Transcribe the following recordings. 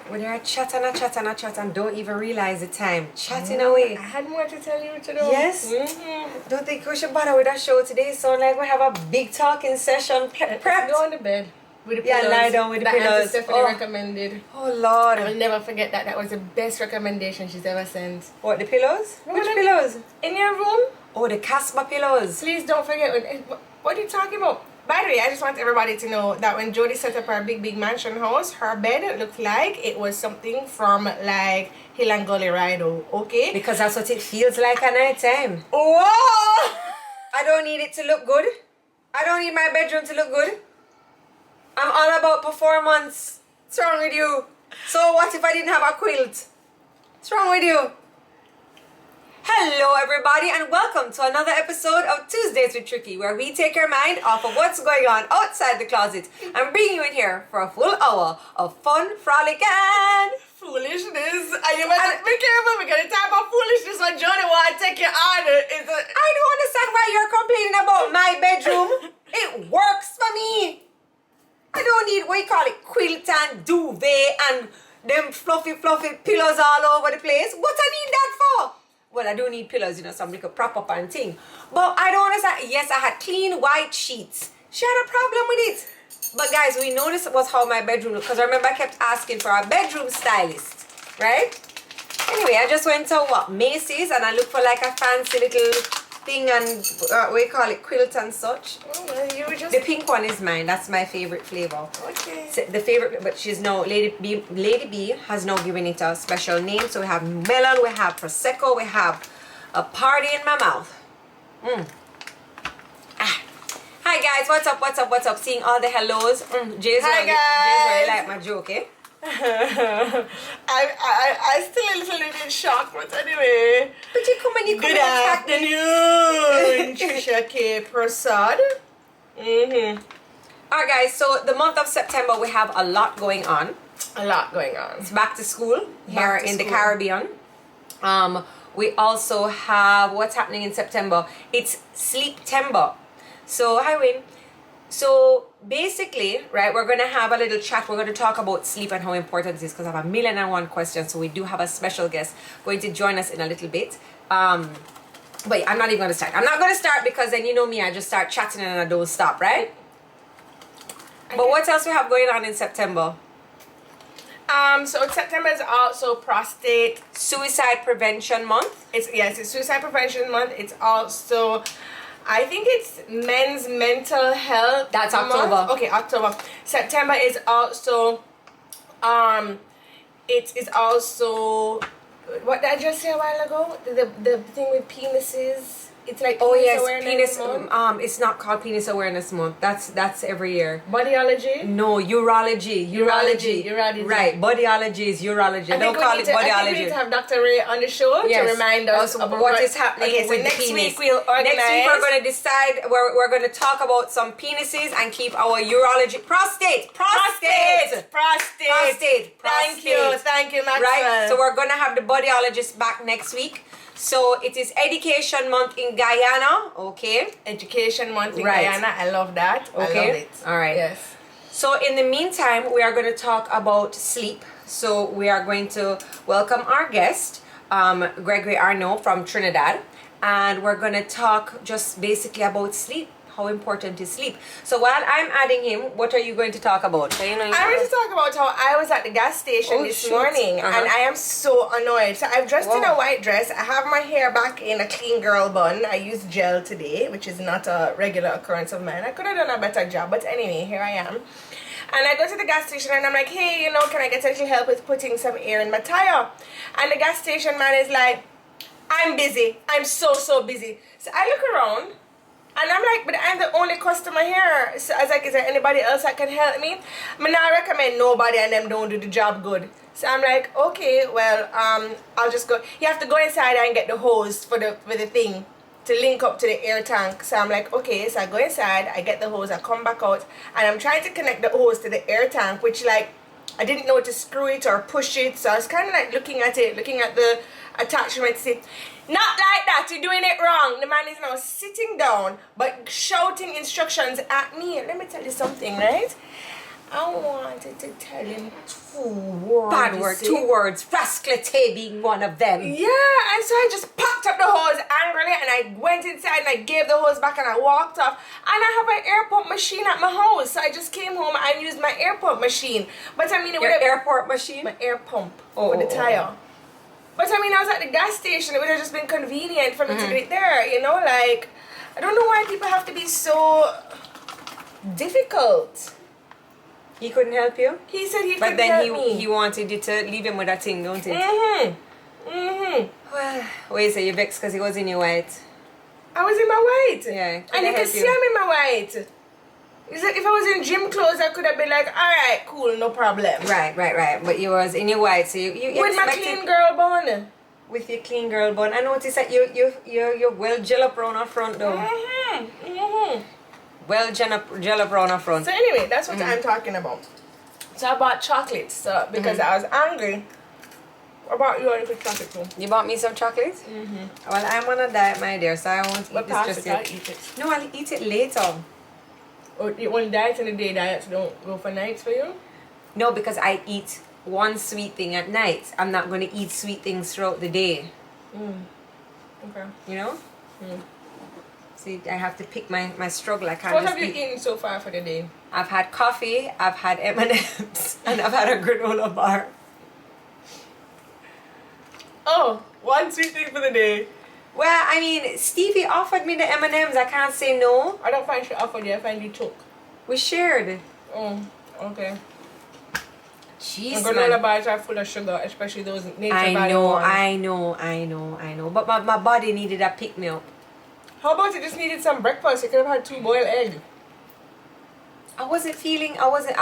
When you're chat and don't even realize the time. Chatting away. I had more to tell you today. Yes? Don't think we should bother with our show today. So like we have a big talking session prepped. Go on the bed with the pillows. Yeah, lie down with the pillows. That Stephanie recommended. Oh Lord. I will never forget that. That was the best recommendation she's ever sent. What, the pillows? No, Which pillows? In your room? Oh, the Casper pillows. Please don't forget. What are you talking about? By the way, I just want everybody to know that when Jodi set up her big mansion house, her bed looked like it was something from like Hill and Gully Rideau, okay? Because that's what it feels like at night time. Whoa! I don't need it to look good. I don't need my bedroom to look good. I'm all about performance. What's wrong with you? So what if I didn't have a quilt? What's wrong with you? Hello everybody and welcome to another episode of Tuesdays with Tricky, where we take your mind off of what's going on outside the closet and bring you in here for a full hour of fun, frolic and foolishness. And you must be careful because the type of foolishness when Jodi want to take your order is I don't understand why you're complaining about my bedroom. It works for me. I don't need what you call it, quilt and duvet and them fluffy pillows all over the place. What I need that for? Well, I do need pillows, something could prop up and thing. But I don't understand. Yes, I had clean white sheets. She had a problem with it. But guys, we noticed was how my bedroom looked. Because I remember I kept asking for a bedroom stylist. Right? Anyway, I just went to Macy's and I looked for like a fancy little thing and what you call it, quilt and such. Oh, well, you were just... The pink one is mine. That's my favorite flavor. Okay. So the favorite, but she's now Lady B has now given it a special name. So we have melon, we have prosecco, we have a party in my mouth. Hi guys, what's up? Seeing all the hellos. Jay's really like my joke, eh? I still a little bit in shock, but anyway. But you come and you come Good afternoon, Trisha K. Prasad. Alright guys, so the month of September we have a lot going on. It's back to school here in the Caribbean. We also have what's happening in September. It's Sleep-tember. So hi Wayne. So basically, right, we're going to have a little chat. We're going to talk about sleep and how important it is because I have 1,000,001 questions. So we do have a special guest going to join us in a little bit. But yeah, I'm not even going to start. I'm not going to start because then you know me, I just start chatting and I don't stop, right? But what else we have going on in September? So September is also prostate suicide prevention month. It's suicide prevention month. It's also, I think it's men's mental health. That's month. October. Okay, October. September is also, it is also, what did I just say a while ago? The thing with penises. It's like penis awareness month. It's not called penis awareness month. That's every year. Bodyology? No, urology. Right, bodyology is urology. Don't call it bodyology. I think we need to have Dr. Ray on the show to remind us of what is happening with next the penis. Week we'll organize. Next week we're going to decide we're going to talk about some penises and keep our urology prostate. Thank you, Maxwell. Right, so we're going to have the bodyologist back next week. So it is Education Month in Guyana, okay? Education Month in Guyana, I love that. Okay. I love it. All right. Yes. So in the meantime, we are going to talk about sleep. So we are going to welcome our guest, Gregory Arneaud from Trinidad. And we're going to talk just basically about sleep. How important is sleep? So while I'm adding him, what are you going to talk about? I'm going to talk about how I was at the gas station this morning and I am so annoyed. So I've dressed in a white dress. I have my hair back in a clean girl bun. I used gel today, which is not a regular occurrence of mine. I could have done a better job, but anyway, here I am. And I go to the gas station and I'm like, hey, can I get a little help with putting some air in my tire? And the gas station man is like, I'm busy. I'm so busy. So I look around. And I'm like, but I'm the only customer here. So I was like, is there anybody else that can help me? I mean, I recommend nobody and them don't do the job good. So I'm like, okay, well, I'll just go. You have to go inside and get the hose for the thing to link up to the air tank. So I'm like, okay, so I go inside, I get the hose, I come back out, and I'm trying to connect the hose to the air tank, which like, I didn't know to screw it or push it. So I was kind of like looking at the attachment to see, not like that, you're doing it wrong. The man is now sitting down but shouting instructions at me. Let me tell you something, right? I wanted to tell him 2 words. Bad word, 2 words. Rascality being one of them. Yeah, and so I just packed up the hose angrily and I went inside and I gave the hose back and I walked off. And I have an air pump machine at my house. So I just came home and used my air pump machine. But I mean, it would have... airport machine? My air pump for the tire. But I mean, I was at the gas station. It would have just been convenient for me to do it there. You know, like, I don't know why people have to be so difficult. He couldn't help you? He said he but couldn't help me. But then he wanted you to leave him with that thing, don't he? Well, wait, so you vexed because he was in your white? I was in my white. Yeah. And you can see I'm in my white. It's like if I was in gym clothes, I could have been like, alright, cool, no problem. Right. But you was in your white, so you with my clean girl bun. With your clean girl bun. I noticed that you're well gel up around our front though. Well gel up around our front. So anyway, that's what I'm talking about. So I bought chocolates because I was angry. I bought you a chocolate too. You bought me some chocolates? Well, I'm on a diet, my dear, so I won't eat this just yet. Eat it. No, I'll eat it later. Or you want diet in the day, diets don't go for nights for you? No, because I eat one sweet thing at night. I'm not going to eat sweet things throughout the day. Okay. You know? See, I have to pick my struggle. I can't What just have you eaten so far for the day? I've had coffee, I've had M&M's, and I've had a granola bar. Oh, one sweet thing for the day. Well, I mean, Stevie offered me the M&M's. I can't say no. I don't find she offered you. I find you took. We shared. Oh, okay. Jeez, and granola bars are full of sugar, especially those nature I ones. know. But my body needed a pick-me-up. How about you just needed some breakfast? You could have had 2 boiled eggs. I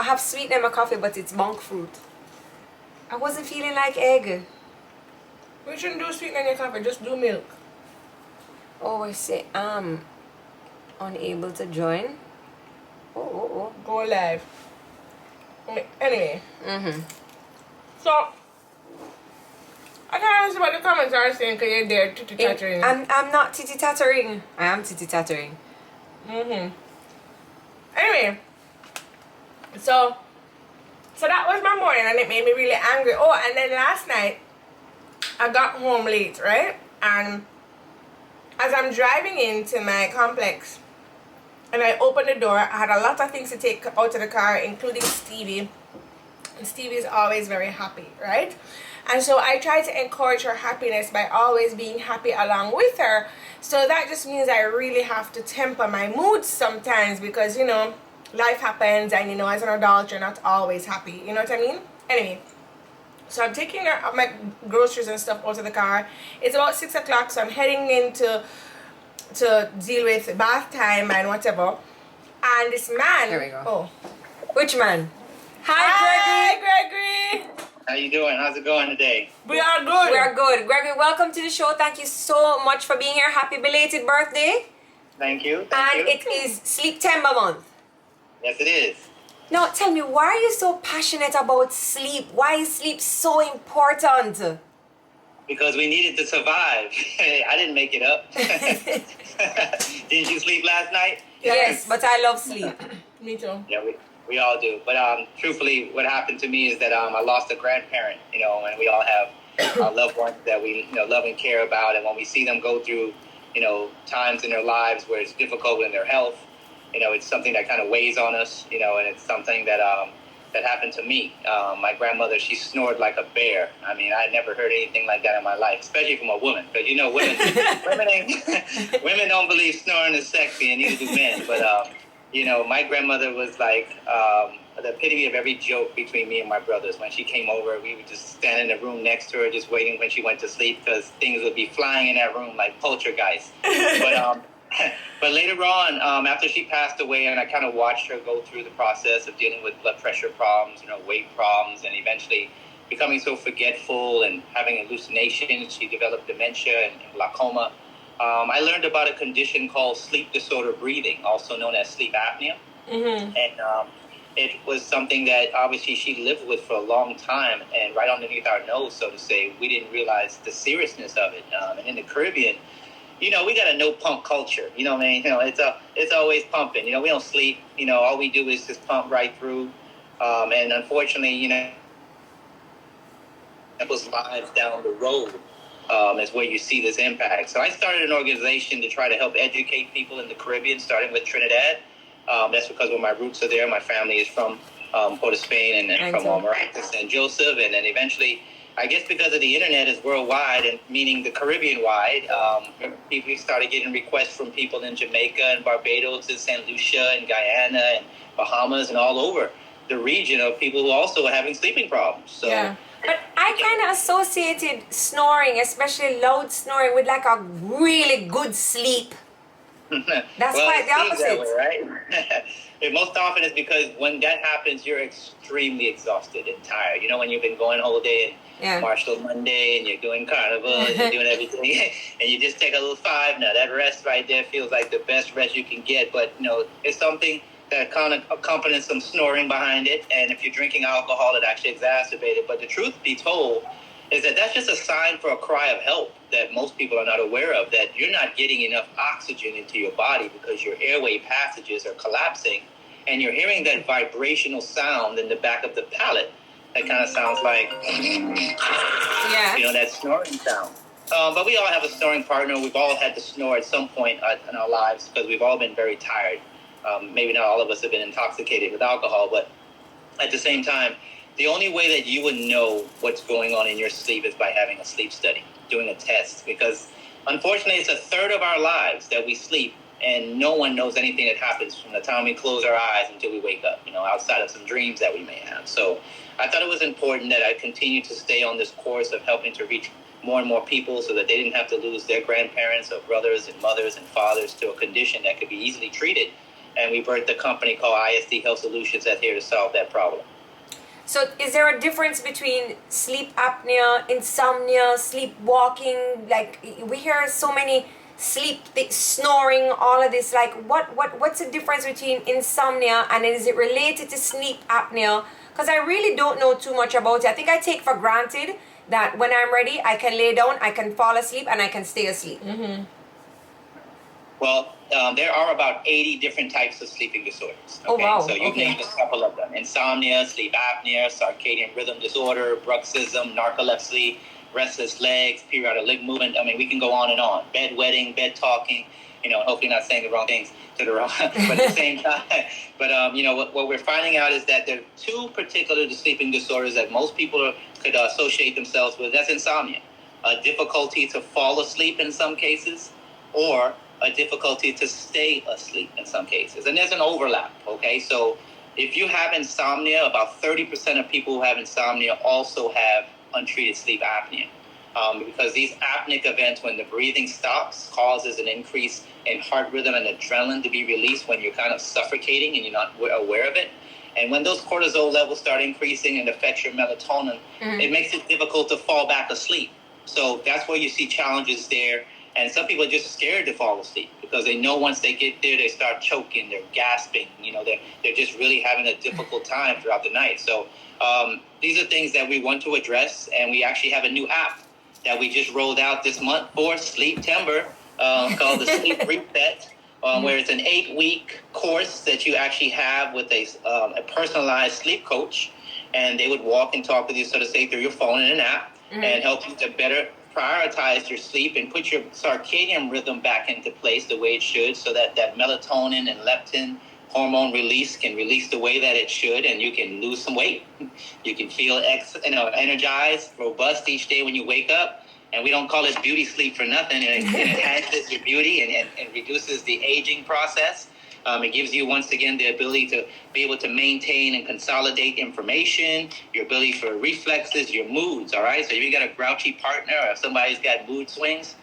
have sweetened in my coffee, but it's monk fruit. I wasn't feeling like egg. We shouldn't do sweetening in your coffee, just do milk. Oh, I say, unable to join. Oh. Go live. Anyway. So, I can't answer what the comments are saying because you're there titty-tattering. I'm not titty-tattering. I am titty-tattering. Anyway. So that was my morning and it made me really angry. Oh, and then last night, I got home late, right? And as I'm driving into my complex and I opened the door, I had a lot of things to take out of the car, including Stevie. And Stevie is always very happy, right? And so I try to encourage her happiness by always being happy along with her. So that just means I really have to temper my moods sometimes because, you know, life happens and, you know, as an adult, you're not always happy. You know what I mean? Anyway. So I'm taking my groceries and stuff out of the car. It's about 6 o'clock, so I'm heading in to deal with bath time and whatever. And this man... There we go. Oh. Which man? Hi, Gregory! How you doing? How's it going today? We are good. We are good. Gregory, welcome to the show. Thank you so much for being here. Happy belated birthday. Thank you. And it is Sleeptember month. Yes, it is. Now, tell me, why are you so passionate about sleep? Why is sleep so important? Because we needed to survive. I didn't make it up. Didn't you sleep last night? Yes, but I love sleep. Me too. Yeah, we all do. But truthfully, what happened to me is that I lost a grandparent, you know, and we all have loved ones that we, you know, love and care about. And when we see them go through, you know, times in their lives where it's difficult in their health, you know, it's something that kind of weighs on us, you know, and it's something that that happened to me. My grandmother, she snored like a bear. I mean, I never heard anything like that in my life, especially from a woman. Because, you know, women women don't believe snoring is sexy, and neither do men. But, you know, my grandmother was like the epitome of every joke between me and my brothers. When she came over, we would just stand in the room next to her, just waiting when she went to sleep, because things would be flying in that room like poltergeist. But later on, after she passed away, and I kind of watched her go through the process of dealing with blood pressure problems, you know, weight problems, and eventually becoming so forgetful and having hallucinations. She developed dementia and glaucoma. I learned about a condition called sleep disorder breathing, also known as sleep apnea. And it was something that obviously she lived with for a long time, and right underneath our nose, so to say, we didn't realize the seriousness of it. And in the Caribbean, you know, we got a no pump culture. You know what I mean? You know, it's always pumping. You know, we don't sleep. You know, all we do is just pump right through. And unfortunately, people's lives down the road is where you see this impact. So I started an organization to try to help educate people in the Caribbean, starting with Trinidad. That's because where my roots are there. My family is from Port of Spain and from Maracas and Joseph. And then eventually, I guess because of the internet is worldwide, and meaning the Caribbean-wide, people started getting requests from people in Jamaica and Barbados and St. Lucia and Guyana and Bahamas and all over the region of people who also are having sleeping problems. So. Yeah. But I kind of associated snoring, especially loud snoring, with like a really good sleep. That's quite the opposite. That way, right? Most often it's because when that happens, you're extremely exhausted and tired. When you've been going all day and Marshall Monday and you're doing carnival and you're doing everything and you just take a little 5. Now that rest right there feels like the best rest you can get. But, it's something that kind of accompanies some snoring behind it. And if you're drinking alcohol, it actually exacerbates it. But the truth be told is that that's just a sign for a cry of help that most people are not aware of, that you're not getting enough oxygen into your body because your airway passages are collapsing, and you're hearing that vibrational sound in the back of the palate that kind of sounds like, that snoring sound. But we all have a snoring partner. We've all had to snore at some point in our lives because we've all been very tired. Maybe not all of us have been intoxicated with alcohol, but at the same time, the only way that you would know what's going on in your sleep is by having a sleep study, doing a test, because unfortunately it's a third of our lives that we sleep, and no one knows anything that happens from the time we close our eyes until we wake up, outside of some dreams that we may have. So I thought it was important that I continue to stay on this course of helping to reach more and more people so that they didn't have to lose their grandparents or brothers and mothers and fathers to a condition that could be easily treated. And we birthed a company called ISD Health Solutions that's here to solve that problem. So is there a difference between sleep apnea, insomnia, sleepwalking? Like, we hear so many snoring, all of this. Like, what's the difference between insomnia and is it related to sleep apnea? Because I really don't know too much about it. I think I take for granted that when I'm ready, I can lay down, I can fall asleep, and I can stay asleep. Mm-hmm. Well, there are about 80 different types of sleeping disorders. Okay? Oh, wow. So you've named a couple of them. Insomnia, sleep apnea, circadian rhythm disorder, bruxism, narcolepsy, restless legs, periodic limb movement. I mean, we can go on and on. Bedwetting, bed talking, hopefully not saying the wrong things to the wrong, but at the same time. But, what we're finding out is that there are 2 particular sleeping disorders that most people could associate themselves with. That's insomnia, a difficulty to fall asleep in some cases, or a difficulty to stay asleep in some cases. And there's an overlap, okay? So if you have insomnia, about 30% of people who have insomnia also have untreated sleep apnea. Because these apneic events, when the breathing stops, causes an increase in heart rhythm and adrenaline to be released when you're kind of suffocating and you're not aware of it. And when those cortisol levels start increasing and affects your melatonin, it makes it difficult to fall back asleep. So that's where you see challenges there. And some people are just scared to fall asleep because they know once they get there, they start choking, they're gasping, they're just really having a difficult time throughout the night. So these are things that we want to address. And we actually have a new app that we just rolled out this month for Sleeptember called the Sleep Reset, where it's an 8-week course that you actually have with a personalized sleep coach. And they would walk and talk with you, so to say, through your phone in an app and help you to better prioritize your sleep and put your circadian rhythm back into place the way it should, so that melatonin and leptin hormone release can release the way that it should, and you can lose some weight. You can feel energized, robust each day when you wake up. And we don't call it beauty sleep for nothing. It enhances your beauty and reduces the aging process. It gives you, once again, the ability to be able to maintain and consolidate information, your ability for reflexes, your moods, all right? So if you got a grouchy partner or somebody who's got mood swings,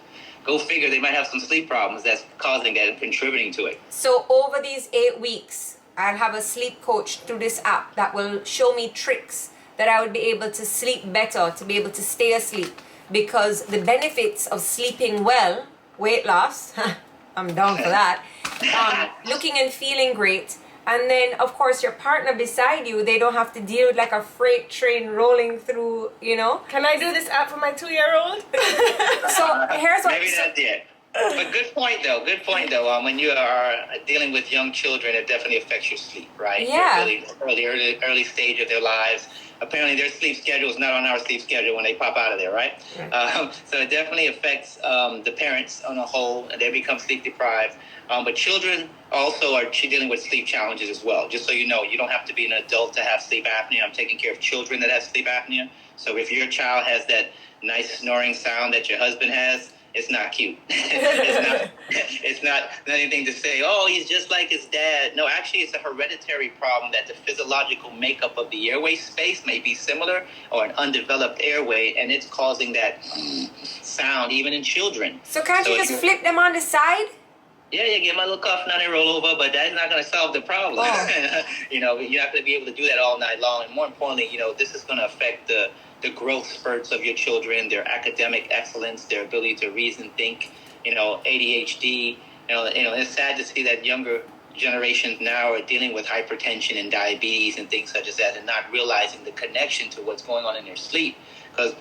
go figure they might have some sleep problems that's causing that and contributing to it. So over these 8 weeks, I'll have a sleep coach through this app that will show me tricks that I would be able to sleep better, to be able to stay asleep. Because the benefits of sleeping well, weight loss, I'm down for that, looking and feeling great, and then of course your partner beside you, they don't have to deal with like a freight train rolling through, Can I do this app for my 2-year-old? So here's what. Maybe not yet. But good point though. Good point though. When you are dealing with young children, it definitely affects your sleep, right? Yeah. Early stage of their lives. Apparently, their sleep schedule is not on our sleep schedule when they pop out of there, right? So it definitely affects the parents on a whole, and they become sleep deprived. But children also are dealing with sleep challenges as well. Just so you know, you don't have to be an adult to have sleep apnea. I'm taking care of children that have sleep apnea. So if your child has that nice snoring sound that your husband has, it's not cute. it's not anything to say, oh, he's just like his dad. No, actually, it's a hereditary problem that the physiological makeup of the airway space may be similar or an undeveloped airway, and it's causing that sound even in children. So can't you just flip them on the side? Yeah, give them a little cough and they roll over, but that's not going to solve the problem. Oh. You have to be able to do that all night long. And more importantly, this is going to affect the growth spurts of your children, their academic excellence, their ability to reason, think, ADHD. It's sad to see that younger generations now are dealing with hypertension and diabetes and things such as that and not realizing the connection to what's going on in their sleep. Because,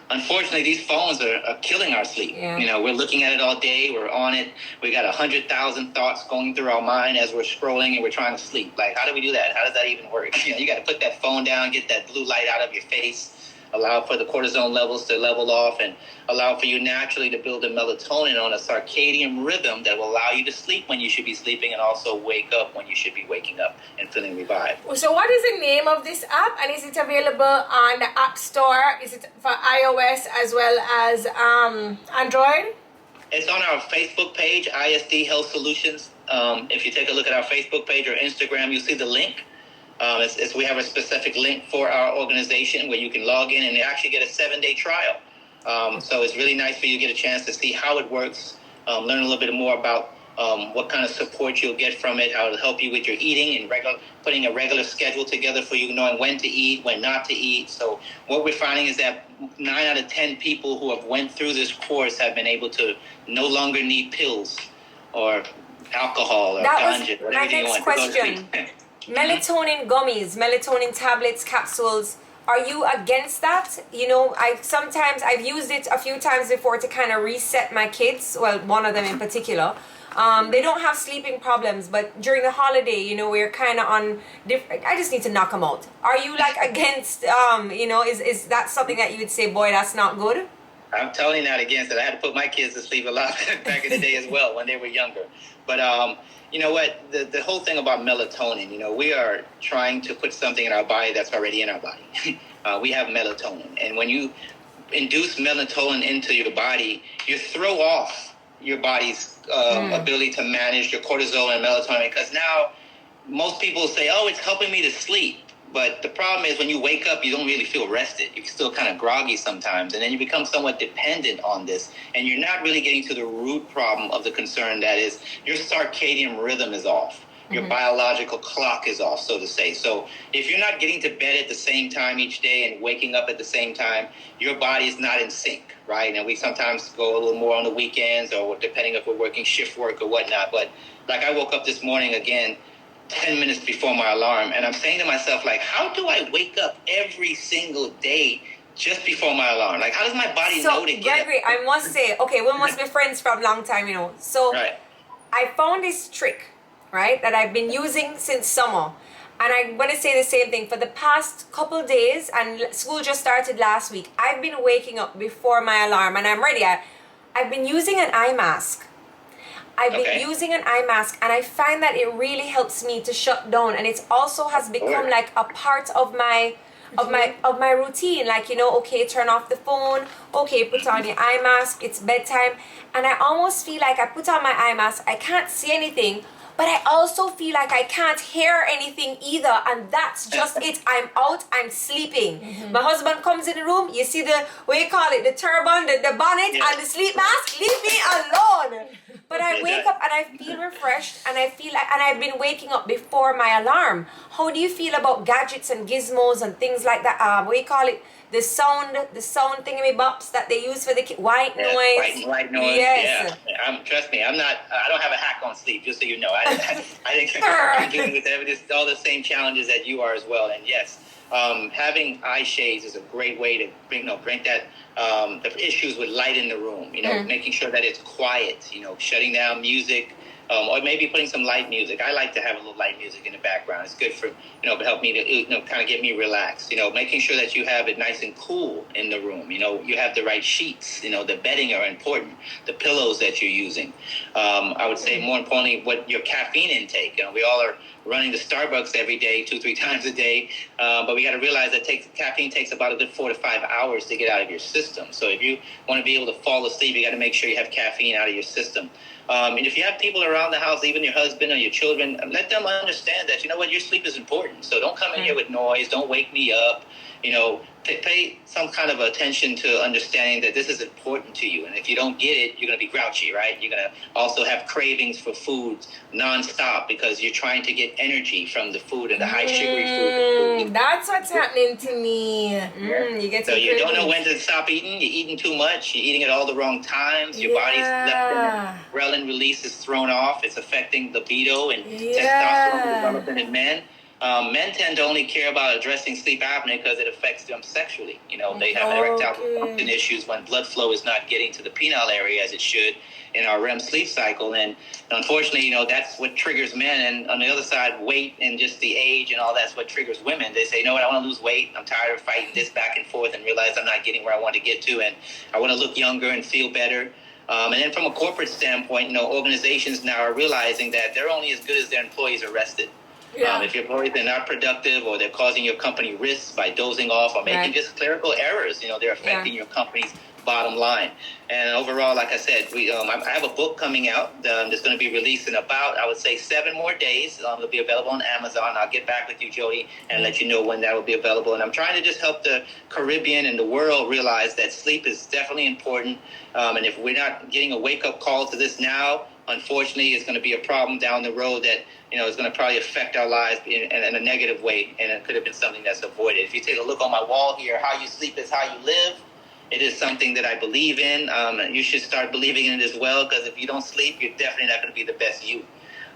unfortunately, these phones are killing our sleep. Yeah. We're looking at it all day. We're on it. We got 100,000 thoughts going through our mind as we're scrolling and we're trying to sleep. Like, how do we do that? How does that even work? You got to put that phone down, get that blue light out of your face, allow for the cortisone levels to level off, and allow for you naturally to build a melatonin on a circadian rhythm that will allow you to sleep when you should be sleeping and also wake up when you should be waking up and feeling revived. So what is the name of this app, and is it available on the App Store? Is it for iOS as well as Android? It's on our Facebook page, ISD Health Solutions. If you take a look at our Facebook page or Instagram, you'll see the link. We have a specific link for our organization where you can log in and actually get a 7-day trial. So it's really nice for you to get a chance to see how it works, learn a little bit more about what kind of support you'll get from it, how it'll help you with your eating and putting a regular schedule together for you, knowing when to eat, when not to eat. So what we're finding is that 9 out of 10 people who have went through this course have been able to no longer need pills or alcohol or ganja, whatever you want. My next question. Melatonin gummies, melatonin tablets, capsules. Are you against that? I've used it a few times before to kind of reset my kids. Well, one of them in particular. They don't have sleeping problems, but during the holiday, we're kind of on different. I just need to knock them out. Are you against? Is that something that you would say, boy, that's not good? I'm totally not against it. I had to put my kids to sleep a lot back in the day as well when they were younger. But you know what? The whole thing about melatonin, we are trying to put something in our body that's already in our body. We have melatonin. And when you induce melatonin into your body, you throw off your body's ability to manage your cortisol and melatonin. Because now most people say, oh, it's helping me to sleep. But the problem is when you wake up, you don't really feel rested. You're still kind of groggy sometimes. And then you become somewhat dependent on this. And you're not really getting to the root problem of the concern, that is your circadian rhythm is off. Your biological clock is off, so to say. So if you're not getting to bed at the same time each day and waking up at the same time, your body is not in sync, right? And we sometimes go a little more on the weekends or depending if we're working shift work or whatnot. But like I woke up this morning again, 10 minutes before my alarm, and I'm saying to myself, how do I wake up every single day just before my alarm? How does my body know to get Gregory, I must say, okay, we must be friends from a long time, So right. I found this trick, right, that I've been using since summer. And I'm going to say the same thing. For the past couple days, and school just started last week, I've been waking up before my alarm, and I'm ready. I've been using an eye mask. I've been using an eye mask, and I find that it really helps me to shut down, and it also has become a part of my routine. Okay, turn off the phone, okay, put on your eye mask, it's bedtime. And I almost feel like I put on my eye mask, I can't see anything, but I also feel like I can't hear anything either, and that's just it. I'm out, I'm sleeping. My husband comes in the room, you see the turban, the bonnet, and the sleep mask, leave me alone. But I wake up and I feel refreshed, and I feel and I've been waking up before my alarm. How do you feel about gadgets and gizmos and things like that? The sound thingamybops that they use for the white noise. White noise. Yes. Yeah. Trust me, I don't have a hack on sleep, just so you know. I think I'm dealing with all the same challenges that you are as well. And yes, having eye shades is a great way to bring that the issues with light in the room. Making sure that it's quiet. Shutting down music. Or maybe putting some light music. I like to have a little light music in the background. It's good for, to help me to, kind of get me relaxed. Making sure that you have it nice and cool in the room. You have the right sheets. The bedding are important. The pillows that you're using. I would say more importantly, what your caffeine intake. We all are running to Starbucks every day, 2-3 times a day. But we got to realize that caffeine takes about a good 4 to 5 hours to get out of your system. So if you want to be able to fall asleep, you got to make sure you have caffeine out of your system. And if you have people around the house, even your husband or your children, let them understand that, your sleep is important. So don't come in here with noise. Don't wake me up. Pay some kind of attention to understanding that this is important to you. And if you don't get it, you're going to be grouchy, right? You're going to also have cravings for food nonstop because you're trying to get energy from the food and the high sugary food. That's what's happening to me. You get so you don't know when to stop eating. You're eating too much. You're eating at all the wrong times. Your body's ghrelin release is thrown off. It's affecting libido and testosterone development in men. Men tend to only care about addressing sleep apnea because it affects them sexually. They have erectile dysfunction issues when blood flow is not getting to the penile area as it should in our REM sleep cycle. And unfortunately, that's what triggers men. And on the other side, weight and just the age and all that's what triggers women. They say, I want to lose weight. I'm tired of fighting this back and forth and realize I'm not getting where I want to get to. And I want to look younger and feel better. And then from a corporate standpoint, organizations now are realizing that they're only as good as their employees are rested. Yeah. If your employees are not productive or they're causing your company risks by dozing off or making just clerical errors, they're affecting your company's bottom line. And overall, like I said, I have a book coming out that's going to be released in about, I would say, 7 more days. It'll be available on Amazon. I'll get back with you, Jodi, and let you know when that will be available. And I'm trying to just help the Caribbean and the world realize that sleep is definitely important. And if we're not getting a wake-up call to this now, unfortunately, it's going to be a problem down the road that, is going to probably affect our lives in a negative way, and it could have been something that's avoided. If you take a look on my wall here, how you sleep is how you live. It is something that I believe in. You should start believing in it as well, because if you don't sleep, you're definitely not going to be the best you.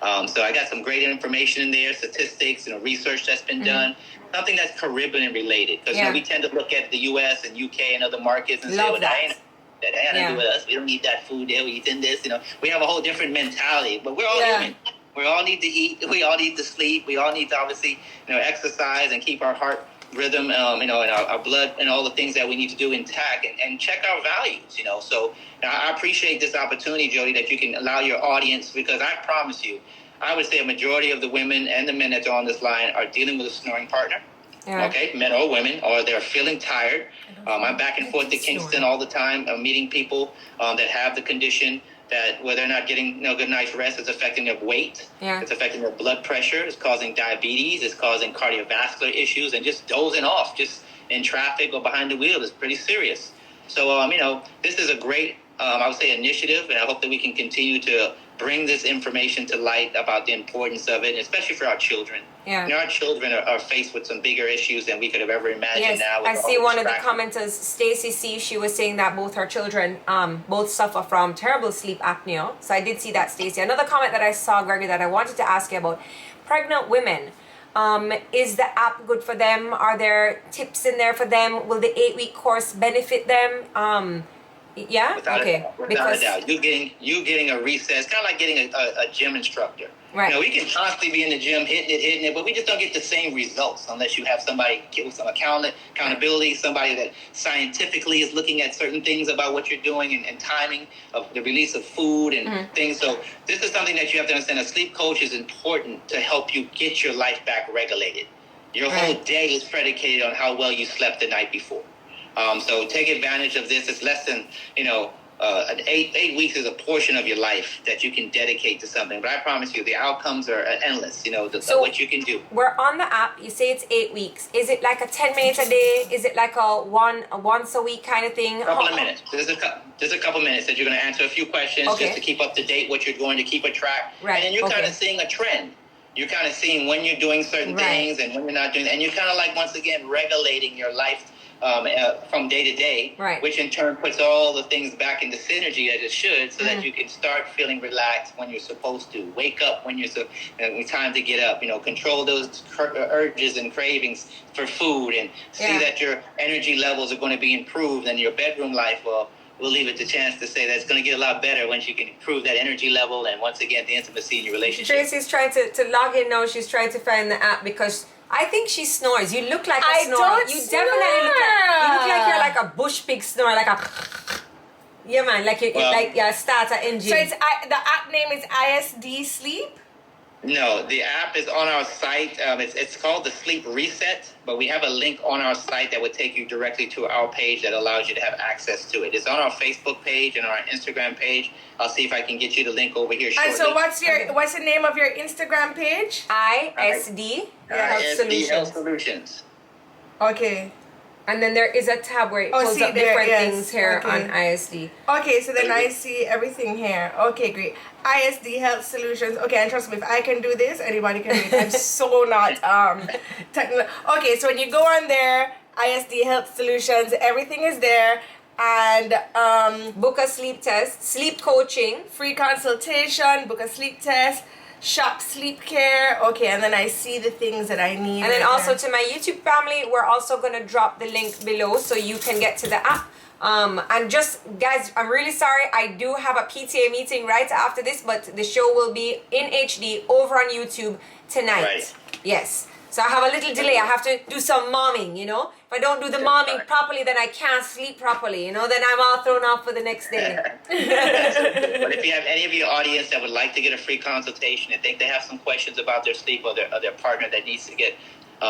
So I got some great information in there, statistics, research that's been done, something that's Caribbean related, because we tend to look at the U.S. and U.K. and other markets and say, well, that ain't nothing to do with us. We don't eat that food there. We eat in this. We have a whole different mentality, but we're all human. We all need to eat. We all need to sleep. We all need to obviously, exercise and keep our heart rhythm, and our blood and all the things that we need to do intact and check our values, So I appreciate this opportunity, Jodi, that you can allow your audience, because I promise you, I would say a majority of the women and the men that are on this line are dealing with a snoring partner. Yeah. Okay, men or women, or they're feeling tired. I'm back and forth to Kingston all the time. I'm meeting people that have the condition, that where they're not getting good night's rest, it's affecting their weight. Yeah. It's affecting their blood pressure. It's causing diabetes. It's causing cardiovascular issues, and just dozing off just in traffic or behind the wheel is pretty serious. So, this is a great, I would say, initiative, and I hope that we can continue to bring this information to light about the importance of it, especially for our children. Yeah. Our children are faced with some bigger issues than we could have ever imagined. Now, I see one of the commenters, Stacy C, she was saying that both her children both suffer from terrible sleep apnea. So I did see that, Stacy. Another comment that I saw, Gregory, that I wanted to ask you about, pregnant women. Is the app good for them? Are there tips in there for them? Will the 8-week course benefit them? Yeah. Without a doubt, you getting a reset. It's kind of like getting a gym instructor. Right. We can constantly be in the gym hitting it, but we just don't get the same results unless you have somebody with some accountability, somebody that scientifically is looking at certain things about what you're doing and timing of the release of food and things. So this is something that you have to understand. A sleep coach is important to help you get your life back regulated. Your whole day is predicated on how well you slept the night before. So take advantage of this. It's less than, 8 weeks is a portion of your life that you can dedicate to something. But I promise you, the outcomes are endless, what you can do. We're on the app. You say it's 8 weeks. Is it like a 10 minutes a day? Is it like a once a week kind of thing? A couple of minutes. There's a couple minutes that you're going to answer a few questions just to keep up to date what you're doing, to keep a track. Right. And then you're kind of seeing a trend. You're kind of seeing when you're doing certain things and when you're not doing, and you're kind of like, once again, regulating your life from day to day, Right. which in turn puts all the things back into synergy as it should, so that you can start feeling relaxed when you're supposed to. Wake up when it's time to get up. Control those urges and cravings for food, and see that your energy levels are going to be improved, and your bedroom life we'll leave it to chance to say that it's going to get a lot better once you can improve that energy level and once again the intimacy in your relationship. Tracy's trying to log in now. She's trying to find the app because I think she snores. You look like a snorer. Don't You snore. definitely look like you're like a bush pig snore, like a yeah, man, like you like your starter engine. So the app name is ISD Sleep. No, the app is on our site. It's called the Sleep Reset, but we have a link on our site that would take you directly to our page that allows you to have access to it. It's on our Facebook page and our Instagram page. I'll see if I can get you the link over here shortly. And so what's the name of your Instagram page? ISD Health ISD Health Solutions. Solutions. Okay. And then there is a tab where it pulls up different things here on ISD. Okay, so then I see everything here. Okay, great. ISD Health Solutions. Okay, and trust me, if I can do this, anybody can do it. I'm so not technical. Okay, so when you go on there, ISD Health Solutions, everything is there. And Book a sleep test, sleep coaching. free consultation, book a sleep test, shop sleep care. Okay, and then I see the things that I need. And then also to my YouTube family, we're also going to drop the link below so you can get to the app. And just, guys, I'm really sorry. I do have a PTA meeting right after this, but the show will be in HD over on YouTube tonight. Right. Yes. So I have a little delay. I have to do some momming, If I don't do the momming properly, then I can't sleep properly, Then I'm all thrown off for the next day. But if you have any of your audience that would like to get a free consultation and think they have some questions about their sleep or their partner that needs to get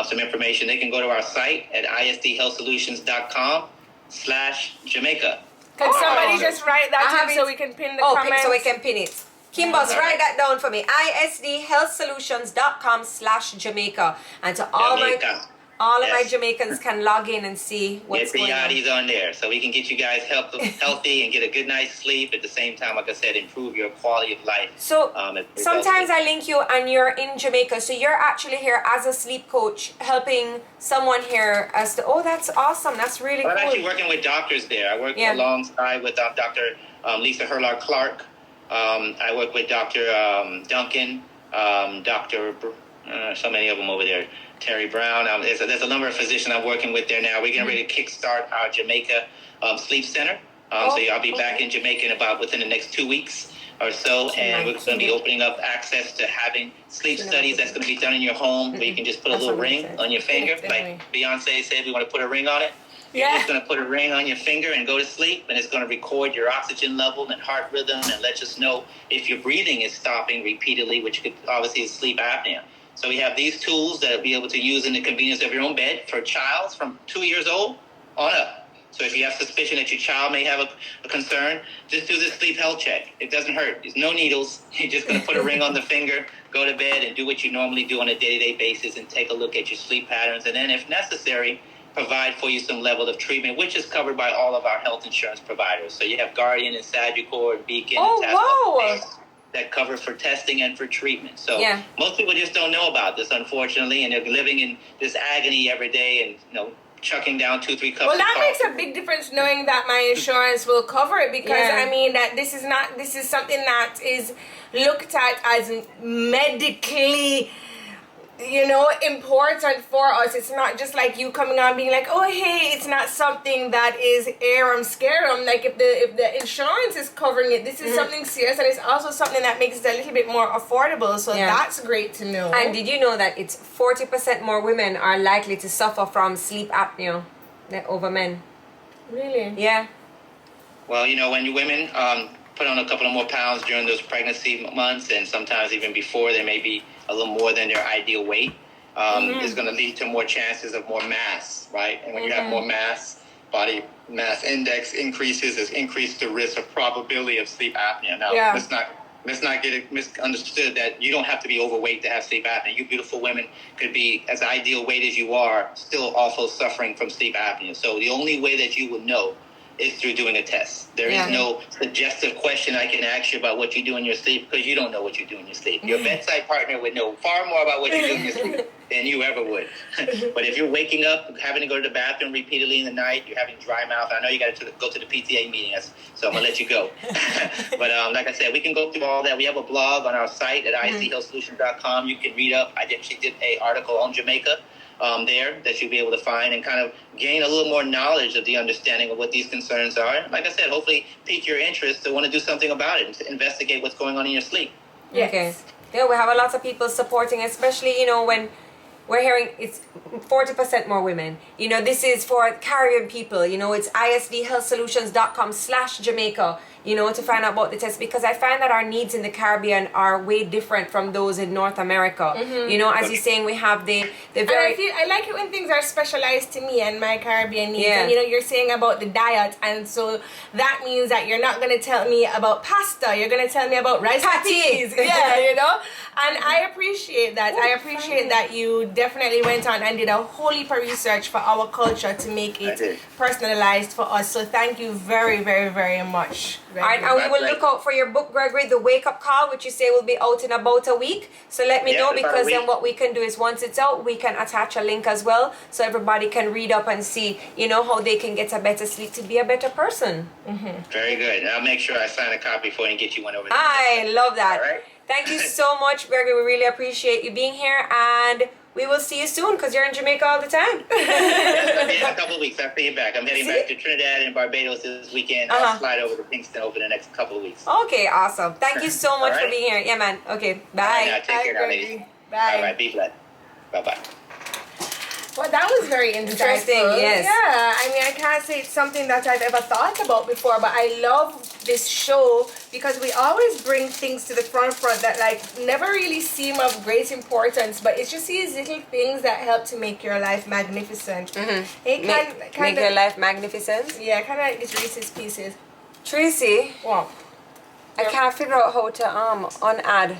some information, they can go to our site at isdhealthsolutions.com/Jamaica. Can somebody just write that in so we can pin the comments? So we can pin it. Kimbos, write that down for me. isdhealthsolutions.com/Jamaica. And to all of my Jamaicans can log in and see what's going on. Get the yachties on there so we can get you guys healthy and get a good night's sleep. At the same time, like I said, improve your quality of life. So sometimes I link you and you're in Jamaica. So you're actually here as a sleep coach helping someone here as to, that's awesome. That's really cool. I'm actually working with doctors there. I work alongside with Dr. Lisa Herlar-Clark. I work with Dr. Duncan, Dr. So many of them over there. Terry Brown. There's a number of physicians I'm working with there now. We're getting ready to kickstart our Jamaica Sleep Center. So I'll be back in Jamaica within the next 2 weeks or so, and we're going to be opening up access to having sleep studies that's going to be done in your home, where you can just put a little ring on your finger, like Beyonce said, we want to put a ring on it. You're just going to put a ring on your finger and go to sleep, and it's going to record your oxygen level and heart rhythm and let us know if your breathing is stopping repeatedly, which could obviously is sleep apnea. So we have these tools that will be able to use in the convenience of your own bed for a child from 2 years old on up. So if you have suspicion that your child may have a concern, just do this sleep health check. It doesn't hurt. There's no needles. You're just going to put a ring on the finger, go to bed, and do what you normally do on a day-to-day basis and take a look at your sleep patterns. And then if necessary, provide for you some level of treatment, which is covered by all of our health insurance providers. So you have Guardian and Sagicor and Beacon and Tasmania that cover for testing and for treatment. So most people just don't know about this, unfortunately, and they're living in this agony every day and, chucking down 2-3 cups of coffee. Well, that makes a big difference knowing that my insurance will cover it, because I mean that this is something that is looked at as medically important for us. It's not just like you coming on being like, oh hey, it's not something that is scarum. Like if the insurance is covering it, this is something serious, and it's also something that makes it a little bit more affordable. So that's great to know. And did you know that it's 40% more women are likely to suffer from sleep apnea over men? Really? Yeah. Well, when women put on a couple of more pounds during those pregnancy months, and sometimes even before, they may be a little more than their ideal weight, is going to lead to more chances of more mass, right? And when you have more mass, body mass index increases, has increased the risk of probability of sleep apnea. Now, let's not get it misunderstood that you don't have to be overweight to have sleep apnea. You beautiful women could be as ideal weight as you are, still also suffering from sleep apnea. So the only way that you would know is through doing a test. There is no suggestive question I can ask you about what you do in your sleep, because you don't know what you do in your sleep. Your bedside partner would know far more about what you do in your sleep than you ever would. But if you're waking up, having to go to the bathroom repeatedly in the night, you're having dry mouth. I know you got to go to the PTA meeting, so I'm going to let you go. But like I said, we can go through all that. We have a blog on our site at isdhealthsolutions.com. You can read up. I actually did an article on Jamaica there that you'll be able to find and kind of gain a little more knowledge of the understanding of what these concerns are. Like I said, hopefully pique your interest to want to do something about it and to investigate what's going on in your sleep. Yes. Okay. Yeah, we have a lot of people supporting, especially, you know, when we're hearing it's 40% more women. You know, this is for Caribbean people. You know, it's isdhealthsolutions.com/Jamaica, you know, to find out about the test, because I find that our needs in the Caribbean are way different from those in North America. You know, as you're saying, we have the very... And I like it when things are specialized to me and my Caribbean needs. And, you know, you're saying about the diet, and so that means that you're not going to tell me about pasta. You're going to tell me about rice patties. Yeah, you know? And I appreciate that. I appreciate that you definitely went on and did a whole heap of research for our culture to make it personalized for us. So thank you very, very, very much. All right, and we will look out for your book, Gregory, The Wake Up Call, which you say will be out in about a week. So let me know, because then what we can do is once it's out, we can attach a link as well, so everybody can read up and see, you know, how they can get a better sleep to be a better person. Very good. And I'll make sure I sign a copy for you and get you one over there. I love that. All right. Thank you so much, Gregory. We really appreciate you being here, and we will see you soon, because you're in Jamaica all the time. In a couple of weeks, I'll be back. I'm heading back to Trinidad and Barbados this weekend. I'll slide over to Kingston over the next couple of weeks. Okay, awesome. Thank you so much for being here. Yeah, man. Okay, bye. Right, take care now, ladies. Bye. All right, be blessed. Bye-bye. Well, that was very interesting. Yes. Yeah, I mean, I can't say it's something that I've ever thought about before, but I love this show because we always bring things to the front that like never really seem of great importance, but it's just these little things that help to make your life magnificent. It make your life magnificent? Yeah, kind of like these Reese's Pieces. Tracy? What? I can't figure out how to unadd.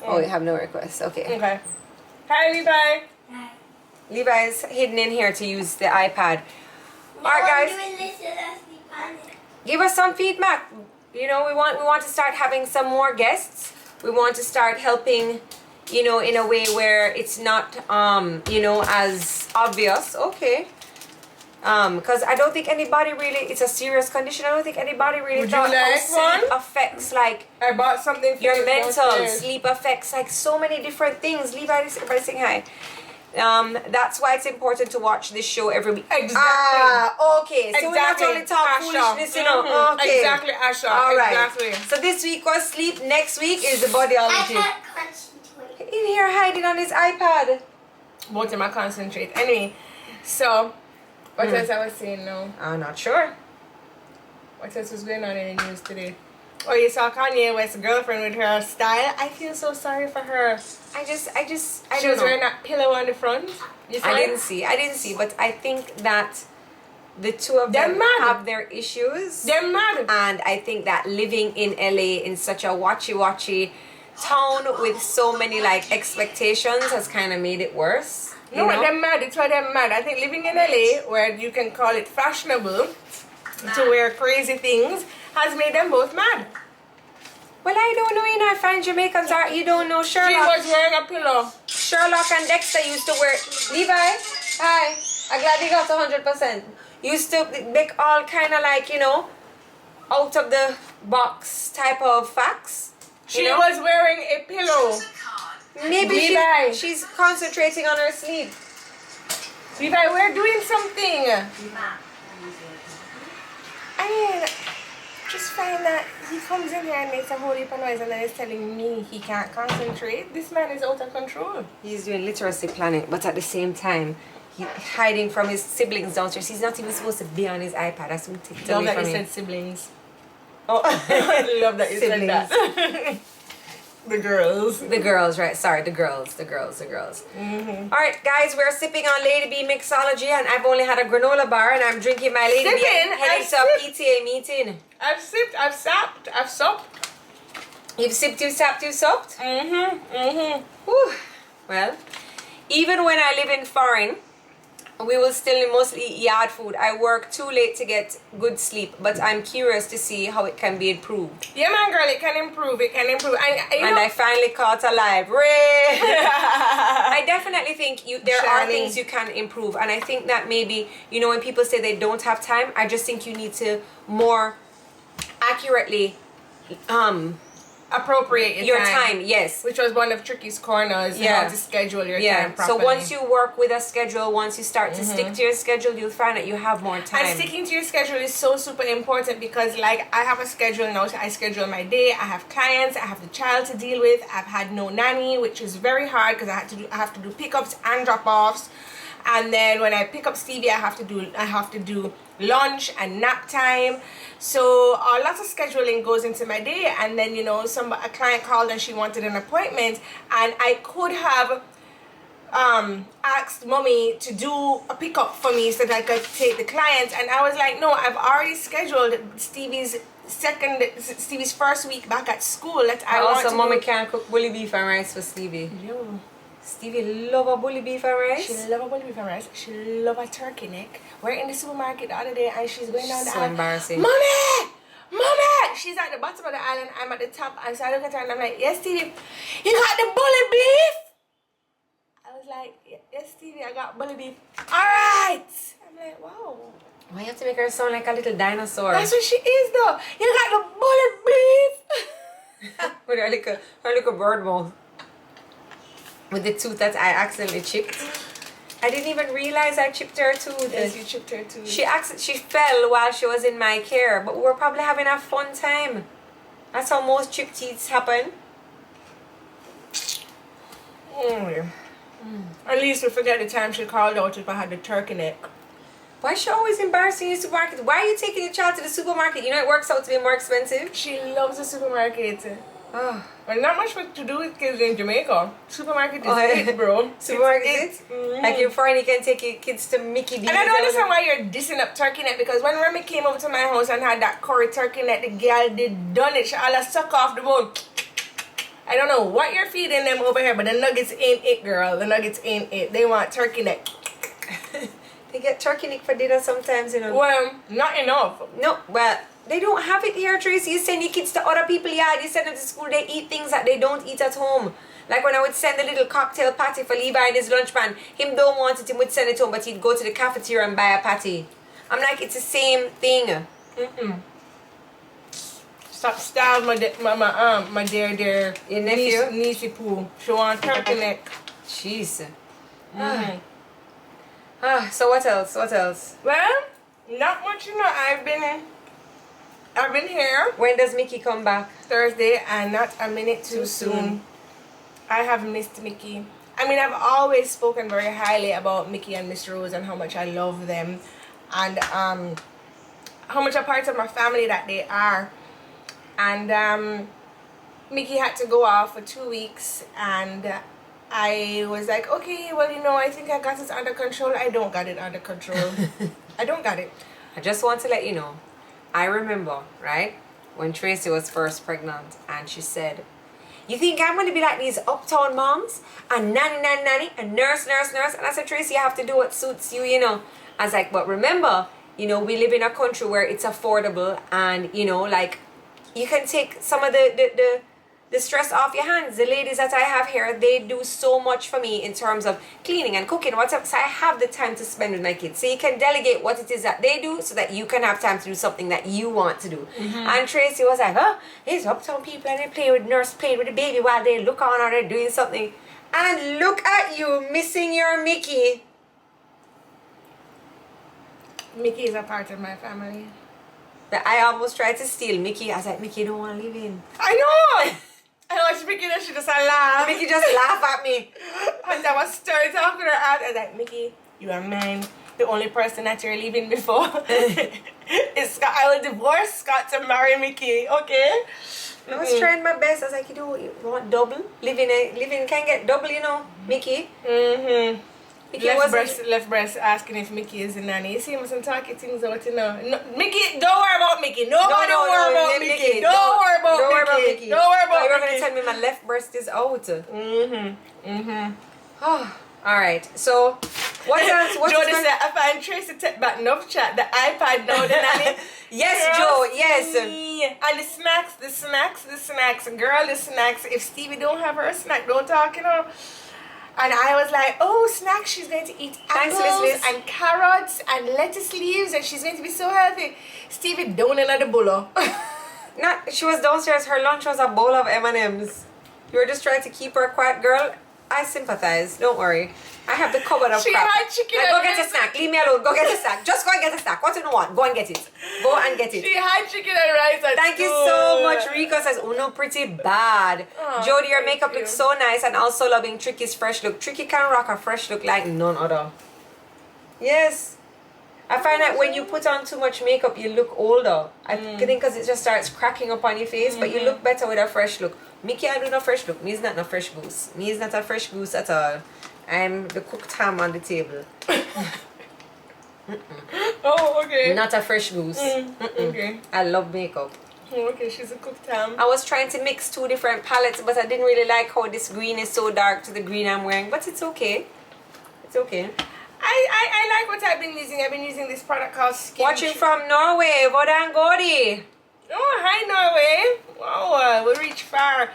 Oh, you have no requests. Okay. Okay. Hi, Levi. Levi's hidden in here to use the iPad. Alright, guys. Give us some feedback. You know, we want to start having some more guests. We want to start helping, you know, in a way where it's not you know, as obvious. Okay. Because I don't think anybody really, it's a serious condition. I don't think anybody really thought how sleep affects, like, I bought something for your mental sleep affects, like, so many different things. Levi, everybody saying hi. That's why it's important to watch this show every week. Exactly. Okay. So we're not only talking foolishness, you know. Okay. Exactly, Asha. All right. Exactly. So this week was sleep. Next week is the bodyology. I can't concentrate. In here hiding on his iPad. Both of them concentrate. Anyway, so what else I was saying now? I'm not sure. What else was going on in the news today? Oh, you saw Kanye West's girlfriend with her style. I feel so sorry for her. I She don't was know. wearing that pillow on the front. You saw I it? didn't see, but I think that the two of them have their issues. They're mad. And I think that living in LA in such a watchy town with so many like expectations has kind of made it worse. No, they're mad. It's why they're mad. I think living in LA, where you can call it fashionable to wear crazy things, has made them both mad. Well, I don't know, you know, I find Jamaicans are, you don't know, Sherlock. She was wearing a pillow. Sherlock and Dexter used to wear, Levi, hi, I'm glad you got 100%. Used to make all kind of like, you know, out of the box type of facts. She was wearing a pillow. Maybe she's concentrating on her sleep. Levi, we're doing something. I mean, just find that he comes in here and makes a whole heap of noise and then he's telling me he can't concentrate. This man is out of control. He's doing literacy planning, but at the same time, he's hiding from his siblings downstairs. He's not even supposed to be on his iPad. That's what takes away Love that from you him. said siblings. Oh, I love that you said that. The girls. The girls, right? Sorry, the girls. All right, guys, we're sipping on Lady B Mixology, and I've only had a granola bar, and I'm drinking my Lady B and heading to a PTA meeting. I've sipped, I've sapped, I've supped. You've sipped, you've sapped, you've supped? Whew. Well, even when I live in foreign, We will still mostly eat yard food. I work too late to get good sleep, but I'm curious to see how it can be improved. Yeah, man, girl, it can improve. It can improve. And I finally caught alive. Ray! I definitely think there are things you can improve. And I think that maybe, you know, when people say they don't have time, I just think you need to more accurately appropriate your time. Yes, which was one of Tricky's corners. How to schedule your time properly. So once you work with a schedule, once you start to stick to your schedule, you'll find that you have more time. And sticking to your schedule is so super important, because like I have a schedule now. I schedule my day. I have clients. I have the child to deal with. I've had no nanny, which is very hard because I have to do pickups and drop-offs. And then when I pick up Stevie, I have to do lunch and nap time. So lots of scheduling goes into my day. And then, you know, a client called and she wanted an appointment, and I could have asked mommy to do a pickup for me so that I could take the client, and I was like, no, I've already scheduled Stevie's first week back at school. That I also mommy can't cook bully beef and rice for Stevie. Yo. Stevie love a bully beef and rice. She love a bully beef and rice. She love a turkey neck. We're in the supermarket the other day and she's going down the aisle. So embarrassing. Mommy! She's at the bottom of the aisle and I'm at the top. And so I look at her and I'm like, yes, Stevie, you got the bully beef? I was like, yes, Stevie, I got bully beef. Alright! I'm like, wow. Why you have to make her sound like a little dinosaur? That's what she is though. You got the bully beef. With her little bird mouth. With the tooth that I accidentally chipped. I didn't even realize I chipped her tooth. Yes, you chipped her tooth. She fell while she was in my care, but we were probably having a fun time. That's how most chipped teeth happen. At least we forget the time she called out if I had the turkey neck. Why is she always embarrassing you in the supermarket? Why are you taking your child to the supermarket? You know it works out to be more expensive. She loves the supermarket. Oh. Well, not much to do with kids in Jamaica. Supermarket is it, bro. Supermarket is it? Like your friend, you can take your kids to Mickey D's. And I don't understand why you're dissing up turkey neck, because when Remy came over to my house and had that curry turkey neck, the girl did done it. She all suck off the bone. I don't know what you're feeding them over here, but the nuggets ain't it, girl. The nuggets ain't it. They want turkey neck. They get turkey neck for dinner sometimes, you know. Well, not enough. No, well, they don't have it here, Tracy. You send your kids to other people's yard. You send them to school. They eat things that they don't eat at home. Like when I would send the little cocktail patty for Levi in his lunch pan. Him don't want it. Him would send it home, but he'd go to the cafeteria and buy a patty. I'm like, it's the same thing. Stop starving my dear your nephew niecey poo. She want turkey neck. Jeez. So what else? Well, not much, you know. I've been here. When does Mickey come back? Thursday, and not a minute too soon. I have missed Mickey. I mean, I've always spoken very highly about Mickey and Miss Rose and how much I love them, and how much a part of my family that they are. And Mickey had to go off for 2 weeks, and I was like, okay, well, you know, I think I got it under control. I don't got it under control. I don't got it. I just want to let you know, I remember, right, when Tracy was first pregnant and she said, you think I'm going to be like these uptown moms and nanny and nurse? And I said, Tracy, you have to do what suits you, you know. I was like, but remember, you know, we live in a country where it's affordable, and, you know, like, you can take some of the stress off your hands. The ladies that I have here, they do so much for me in terms of cleaning and cooking, whatever. So I have the time to spend with my kids. So you can delegate what it is that they do so that you can have time to do something that you want to do. And Tracy was like, oh, these uptown people, and they play with the baby while they look on or they're doing something. And look at you missing your Mickey. Mickey is a part of my family. That I almost tried to steal Mickey. I was like, Mickey, don't want to live in. I know! I watched Mickey and she just laughed. Mickey just laughed at me. And I was stirring talking to her out. I was like, Mickey, you are mine. The only person that you're leaving before is Scott. I will divorce Scott to marry Mickey, okay? I was trying my best. I was like, you want double? Living can get double, you know, Mickey. Mickey left breast asking if Mickey is a nanny. You see, I mustn't talk things out, you know. No, Mickey, don't worry about Mickey. Nobody worry about Mickey. Don't worry about Mickey. Don't worry about Mickey. You're going to tell me my left breast is out. Oh, all right. So, What else? Jodi said, I find Tracy take back enough chat. The iPad now, the nanny. Yes, Joe, yes. And the snacks. Girl, the snacks. If Stevie don't have her snack, don't talk, you know. And I was like, oh, snacks. She's going to eat apples and carrots and lettuce leaves, and she's going to be so healthy. Stevie down in the buller. She was downstairs. Her lunch was a bowl of M&Ms. You were just trying to keep her quiet, girl. I sympathize. Don't worry. I have the cupboard of She crap. had chicken. Like, go get a snack. Leave me alone. Go get a snack. Just go and get a snack. What do you want? Go and get it. Go and get it. She had chicken and rice at Thank you school. so much. Rico says, oh no, pretty bad. Oh, Jodi, your thank makeup you. looks so nice, and also loving Tricky's fresh look. Tricky can rock a fresh look like none other. Yes. I find that when you put on too much makeup, you look older. I think because it just starts cracking up on your face, but you look better with a fresh look. Me can't do no fresh look. Me is not no fresh goose. Me is not a fresh goose at all. I'm the cooked ham on the table. Oh, okay. Not a fresh goose. Okay. I love makeup. Oh, okay, she's a cooked ham. I was trying to mix two different palettes, but I didn't really like how this green is so dark to the green I'm wearing. But it's okay. It's okay. I like what I've been using. I've been using this product called Skin. Watching from Norway, Vodan Godi. Oh, hi Norway. Wow, we reach far.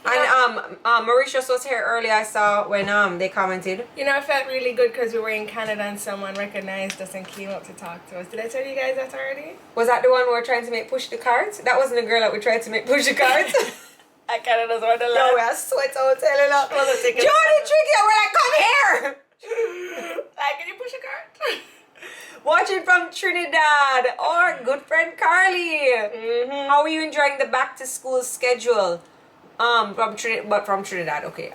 And Mauritius was here earlier. I saw when they commented. You know, I felt really good because we were in Canada and someone recognized us and came up to talk to us. Did I tell you guys that already? Was that the one we were trying to make push the cards? That wasn't the girl that we tried to make push the cards. I Canada's one of the No, we are sweat out telling her. Jodi, Tricky, we're like, come here. Like, can you push a card? Watching from Trinidad, our good friend Carly. How are you enjoying the back to school schedule? From Trinidad, okay.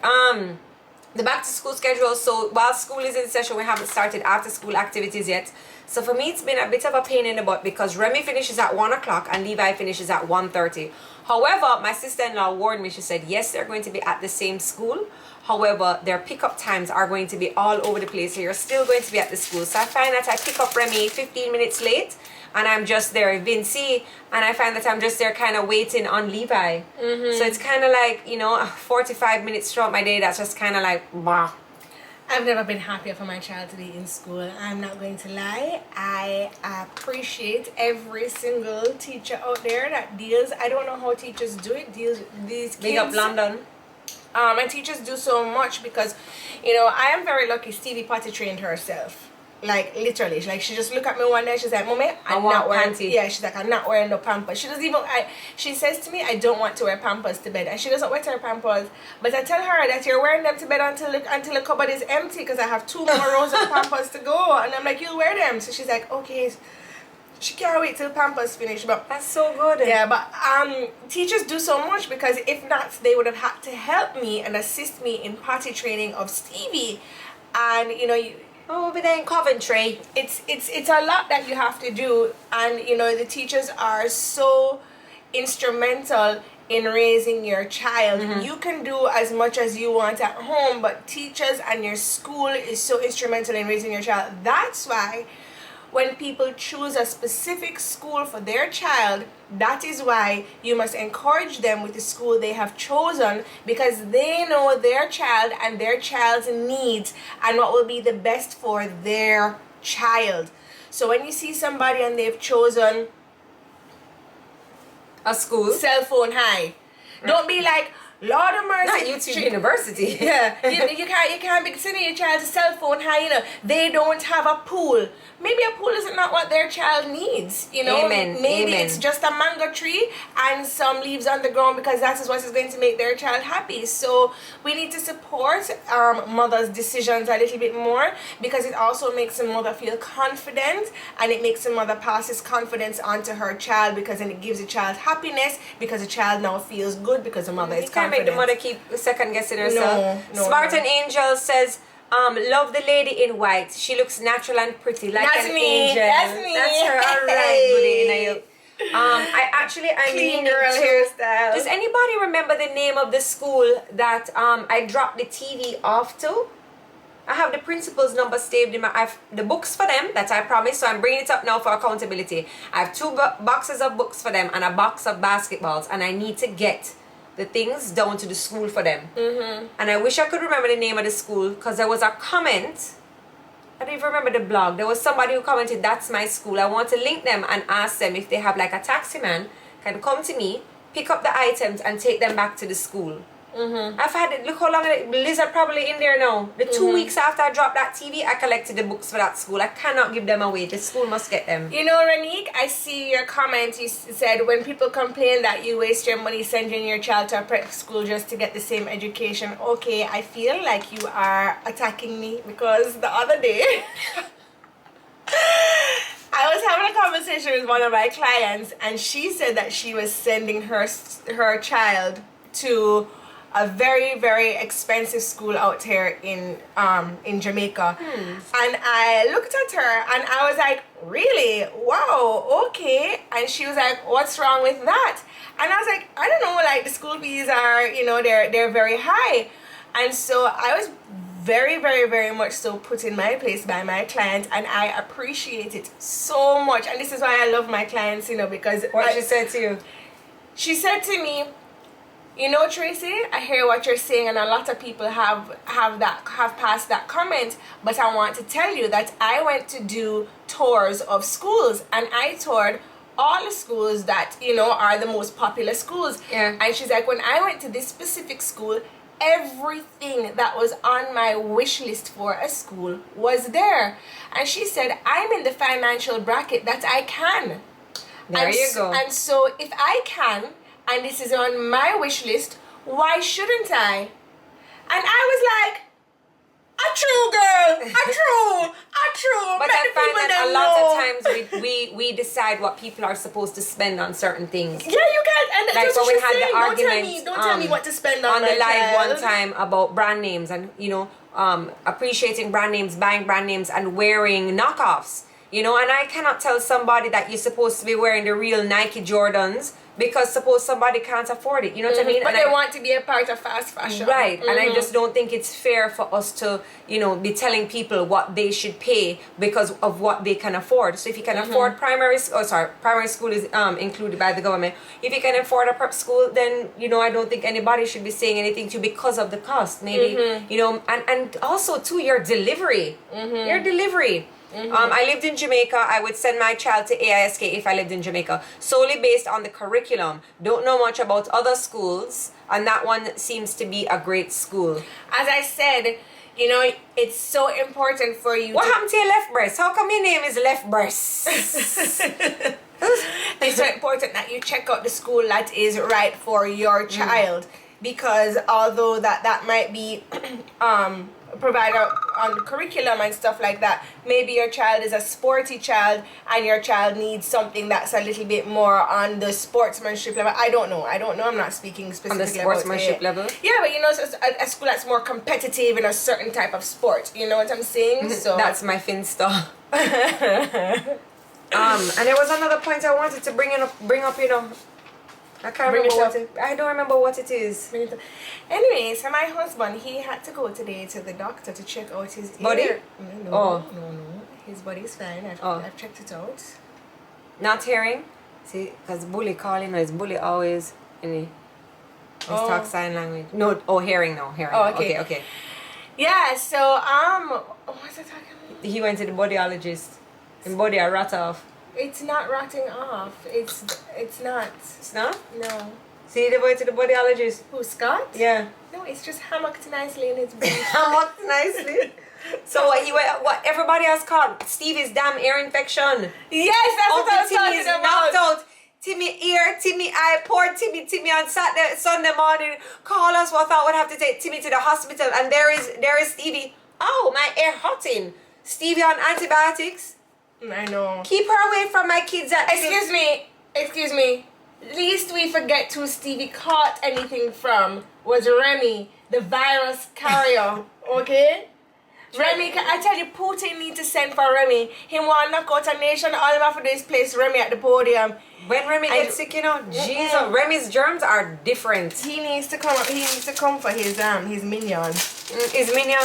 The back to school schedule. So while school is in session, we haven't started after school activities yet. So for me, it's been a bit of a pain in the butt because Remy finishes at 1 o'clock and Levi finishes at 1:30. However, my sister-in-law warned me. She said, yes, they're going to be at the same school. However, their pickup times are going to be all over the place. So you're still going to be at the school. So I find that I pick up Remy 15 minutes late and I'm just there with Vinci, and I find that I'm just there kind of waiting on Levi. So it's kind of like, 45 minutes throughout my day. That's just kind of like, wow. I've never been happier for my child to be in school. I'm not going to lie. I appreciate every single teacher out there that deals. I don't know how teachers do it. These kids. Big up London. And teachers do so much because, I am very lucky. Stevie potty trained herself. Like, literally. Like, she just looked at me one day. She's like, Mommy, I'm not wearing... panty. Yeah, she's like, I'm not wearing no Pampers. She doesn't even... She says to me, I don't want to wear Pampers to bed. And she doesn't wear her Pampers. But I tell her that you're wearing them to bed until the cupboard is empty because I have 2 more rows of Pampers to go. And I'm like, you'll wear them. So she's like, okay. She can't wait till Pampers finish. But That's so good. yeah, but teachers do so much because if not, they would have had to help me and assist me in potty training of Stevie. And, Oh, we'll be there in Coventry. it's a lot that you have to do, and the teachers are so instrumental in raising your child. You can do as much as you want at home, but teachers and your school is so instrumental in raising your child. That's why when people choose a specific school for their child, that is why you must encourage them with the school they have chosen, because they know their child and their child's needs and what will be the best for their child. So when you see somebody and they've chosen A school. cell phone high, don't be like, Lord of mercy. Not YouTube University. Yeah, you can't be sending your child to cell phone high. They don't have a pool. Maybe a pool is not what their child needs. Amen. Maybe Amen. it's just a mango tree and some leaves on the ground because that is what is going to make their child happy. So we need to support mothers' decisions a little bit more, because it also makes the mother feel confident, and it makes the mother pass his confidence onto her child, because then it gives the child happiness, because the child now feels good because the mother is You can't make the mother keep second guessing herself. No, Spartan Angel says, love the lady in white. She looks natural and pretty, like That's an me. angel. That's me. That's her. All right, good. I'm Clean meaning girl to- hairstyle. Does anybody remember the name of the school that I dropped the TV off to? I have the principal's number saved in my... I have the books for them that I promised, so I'm bringing it up now for accountability. I have 2 boxes of books for them and a box of basketballs, and I need to get the things down to the school for them. And I wish I could remember the name of the school, because there was a comment I don't even remember the blog. There was somebody who commented, "That's my school." I want to link them and ask them if they have like a taxi man can come to me, pick up the items and take them back to the school. I've had it, look how long Liz are probably in there now. The 2 weeks after I dropped that TV, I collected the books for that school. I cannot give them away. The school must get them. You know, Ranique, I see your comment. You said when people complain that you waste your money sending your child to a prep school just to get the same education. Okay, I feel like you are attacking me because the other day I was having a conversation with one of my clients and she said that she was sending her child to a very, very expensive school out here in Jamaica. And I looked at her and I was like, really? Wow, okay. And she was like, what's wrong with that? And I was like, I don't know, like the school fees are, you know, they're very high. And so I was very, very, very much so put in my place by my client, and I appreciate it so much. And this is why I love my clients, you know, because What she said to you? She said to me, you know, Tracy, I hear what you're saying, and a lot of people have passed that comment, but I want to tell you that I went to do tours of schools, and I toured all the schools that, you know, are the most popular schools. Yeah. And she's like, when I went to this specific school, everything that was on my wish list for a school was there. And she said, I'm in the financial bracket that I can. There you go. And so if I can, and this is on my wish list, why shouldn't I? And I was like, a true girl, a true. But I find that a lot of times we decide what people are supposed to spend on certain things. Yeah, you can. And Like that's when what we had saying. the argument, Don't tell me what to spend on the my live child. one time about brand names and, you know, appreciating brand names, buying brand names and wearing knockoffs. You know, and I cannot tell somebody that you're supposed to be wearing the real Nike Jordans because suppose somebody can't afford it. You know what I mean? But And they I- want to be a part of fast fashion. Right, and I just don't think it's fair for us to, you know, be telling people what they should pay because of what they can afford. So if you can afford primary school is included by the government. If you can afford a prep school, then, you know, I don't think anybody should be saying anything to you because of the cost. Maybe, you know, and also too your delivery. Your delivery. I lived in Jamaica. I would send my child to AISK if I lived in Jamaica, solely based on the curriculum. Don't know much about other schools, and that one seems to be a great school. As I said, you know, it's so important for you. What happened to your left breast? How come your name is left breast? It's so important that you check out the school that is right for your child, because although that might be provided on the curriculum and stuff like that, maybe your child is a sporty child and your child needs something that's a little bit more on the sportsmanship level. I don't know. I'm not speaking specifically On the sportsmanship level? Yeah, but you know, so a school that's more competitive in a certain type of sport. You know what I'm saying? So That's my Finsta. And there was another point I wanted to bring up, you know. I can't Bring remember it I don't remember what it is. anyway, so my husband, he had to go today to the doctor to check out his Body? ear. Oh. No. His body's fine. Oh. I've checked it out. Not hearing? See, because bully calling is bully always in the Oh. talk sign language. No, hearing now. Hearing. Oh, now. okay. Okay. Yeah, so what was I talking about? He went to the bodyologist. And body a rat off. It's not rotting off. It's not. It's not? No. See, they went to the bodyologist. Who, Scott? Yeah. No, it's just hammocked nicely in his bed. Hammocked nicely. So what everybody has called Stevie's damn ear infection. Yes, that's what I was Timmy is talking knocked about. out. Timmy ear, Timmy eye, poor Timmy on Saturday, Sunday morning. Call us. What thought would have to take Timmy to the hospital, and there is Stevie. Oh, my ear hurting. Stevie on antibiotics. I know. Keep her away from my kids. Excuse me. Least we forget who Stevie caught anything from was Remy, the virus carrier. Okay? Remy, I tell you, Putin need to send for Remy. Him want to knock out a nation. All him have to do is place Remy at the podium. When Remy gets sick, you know, Jesus, Remy's germs are different. He needs to come up. He needs to come for his minion. His minion.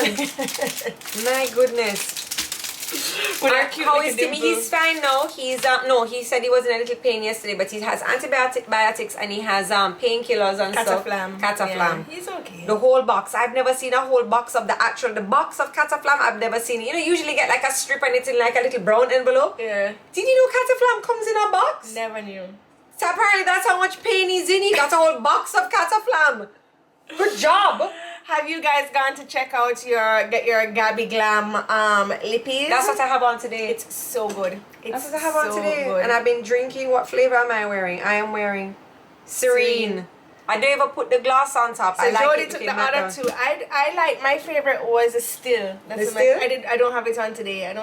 My goodness. With our cute how little is Timmy? dimple. He's fine now. He's no, he said he was in a little pain yesterday, but he has antibiotics and he has painkillers and stuff. Cataflam. Cataflam. Yeah, he's okay. The whole box. I've never seen a whole box of the box of Cataflam. I've never seen it. You know, you usually get like a strip and it's in like a little brown envelope. Yeah. Did you know Cataflam comes in a box? Never knew. So apparently that's how much pain he's in. He got a whole box of Cataflam. Good job. Have you guys gone to check out get your Gabby Glam lippies? That's what I have on today. It's so good. That's what I have on today. Good. And I've been drinking. What flavor am I wearing? I am wearing Serene. I don't even put the gloss on top. So I like Jodi it took in the matte other brown. two. I like, my favorite was a Still. That's The what Still? I don't have it on today. I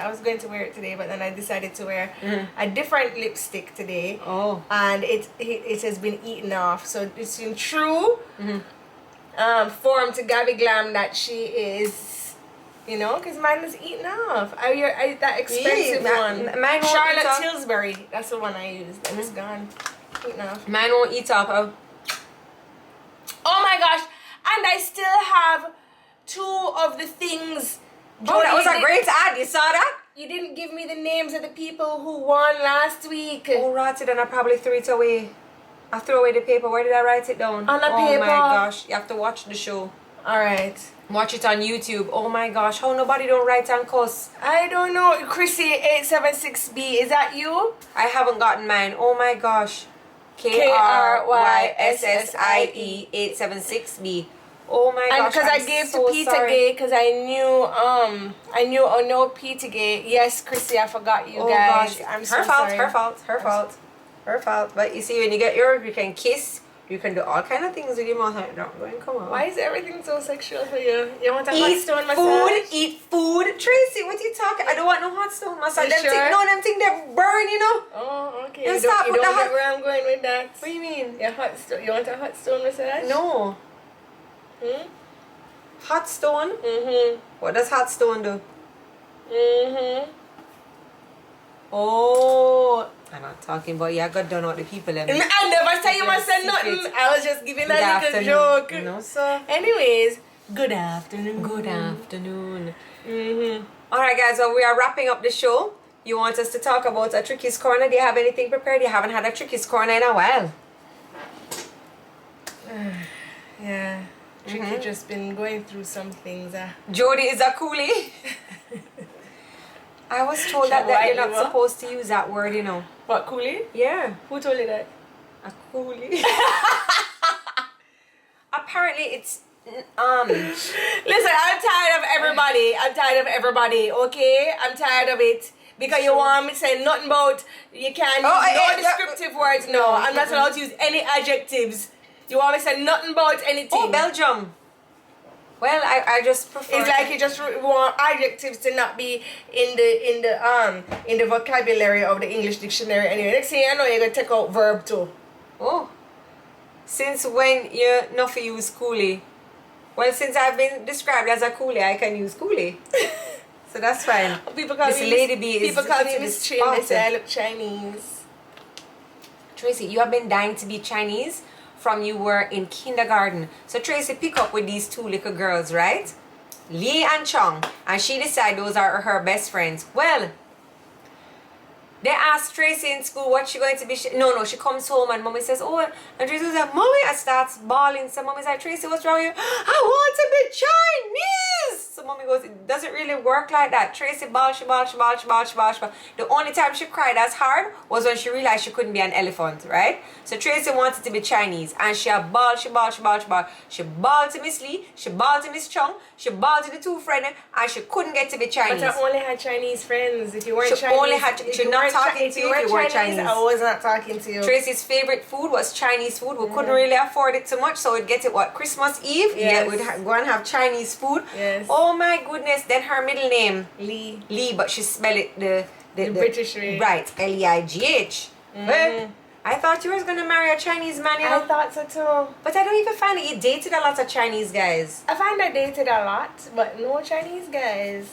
was going to wear it today, but then I decided to wear a different lipstick today. Oh. And it has been eaten off. So it's in true form to Gabby Glam that she is, you know, because mine is eaten off. That expensive one. Mine won't eat Charlotte off. Tilbury. That's the one I used. And it's gone. Eaten off. Mine won't eat up. Oh my gosh. And I still have 2 of the things. Oh, that was a Jodi, great ad. You saw that? You didn't give me the names of the people who won last week. Oh, rotted, and I probably threw it away. I threw away the paper. Where did I write it down? On the oh paper. my gosh. You have to watch the show. Alright. Watch it on YouTube. Oh my gosh. How nobody don't write and cuss? I don't know. Chrissy 876B. Is that you? I haven't gotten mine. Oh my gosh. Kryyssie 876B. Oh my And gosh. because I I'm gave so to Peter sorry. Gay, because I knew no Peter Gay. Yes, Chrissy, I forgot you Oh guys. gosh. I'm so her fault, sorry. her fault. But you see, when you get yours, you can kiss. You can do all kind of things with your mouth. Don't go and come on. Why is everything so sexual for you? You want a hot stone massage? Eat food. Tracy, what you talking? I don't want no hot stone massage. You Them sure? them things that burn, you know. Oh, okay. You You stop don't with the get hot- where I'm going with that. What do you mean? You want a hot stone massage? No. Hmm? Hot stone? Mm-hmm. What does hot stone do? Mm-hmm. Oh, I'm not talking about you. I got done with the people. I never said you must say nothing. I was just giving a little joke. No, sir. Anyways, good afternoon. Good afternoon. Mm-hmm. All right, guys. Well, we are wrapping up the show. You want us to talk about a Tricky's Corner? Do you have anything prepared? You haven't had a Tricky's Corner in a while. Yeah. Tricky just been going through some things. Jodi is a coolie. I was told that you're not supposed to use that word, you know. What, coolie? Yeah. Who told you that? A coolie. Apparently it's Listen, I'm tired of everybody, okay? I'm tired of it. Because you want me to say nothing about, you can't use no descriptive words. No, I'm not allowed to use any adjectives. You want me to say nothing about anything. Oh, Belgium. Well, I just prefer. It's like you just want adjectives to not be in the vocabulary of the English dictionary. Anyway, next thing you know, you're gonna take out verb too. Oh. Since when you not for use coolie? Well, since I've been described as a coolie, I can use coolie. So that's fine. People call Miss me Lady B is people call me to Miss the Chin. They spot. say I look Chinese. Tracy, you have been dying to be Chinese from you were in kindergarten. So Tracy pick up with these 2 little girls, right? Lee and Chong. And she decided those are her best friends. Well, they asked Tracy in school what she going to be. No, she comes home and mommy says, oh, and Tracy says, mommy, I starts bawling. So mommy's like, Tracy, what's wrong with you? I want to be Chinese. So mommy goes, it doesn't really work like that. Tracy bawled, she bawled. The only time she cried as hard was when she realized she couldn't be an elephant, right? So Tracy wanted to be Chinese and she bawled. She bawled to Miss Lee, she bawled to Miss Chong, she bawled to the 2 friends, and she couldn't get to be Chinese. But I only had Chinese friends. If you weren't She Chinese, only had. She's not talking to you if you were Chinese. I was not talking to you. Tracy's favorite food was Chinese food. We couldn't really afford it too much, so we'd get it Christmas Eve. Yes. Yeah, we'd go and have Chinese food. Yes. Oh my goodness! Then her middle name Lee, but she spelled it the British way. Right, Leigh. Well, I thought you was gonna marry a Chinese man, you know. I thought so too. But I don't even find that you dated a lot of Chinese guys. I find I dated a lot, but no Chinese guys.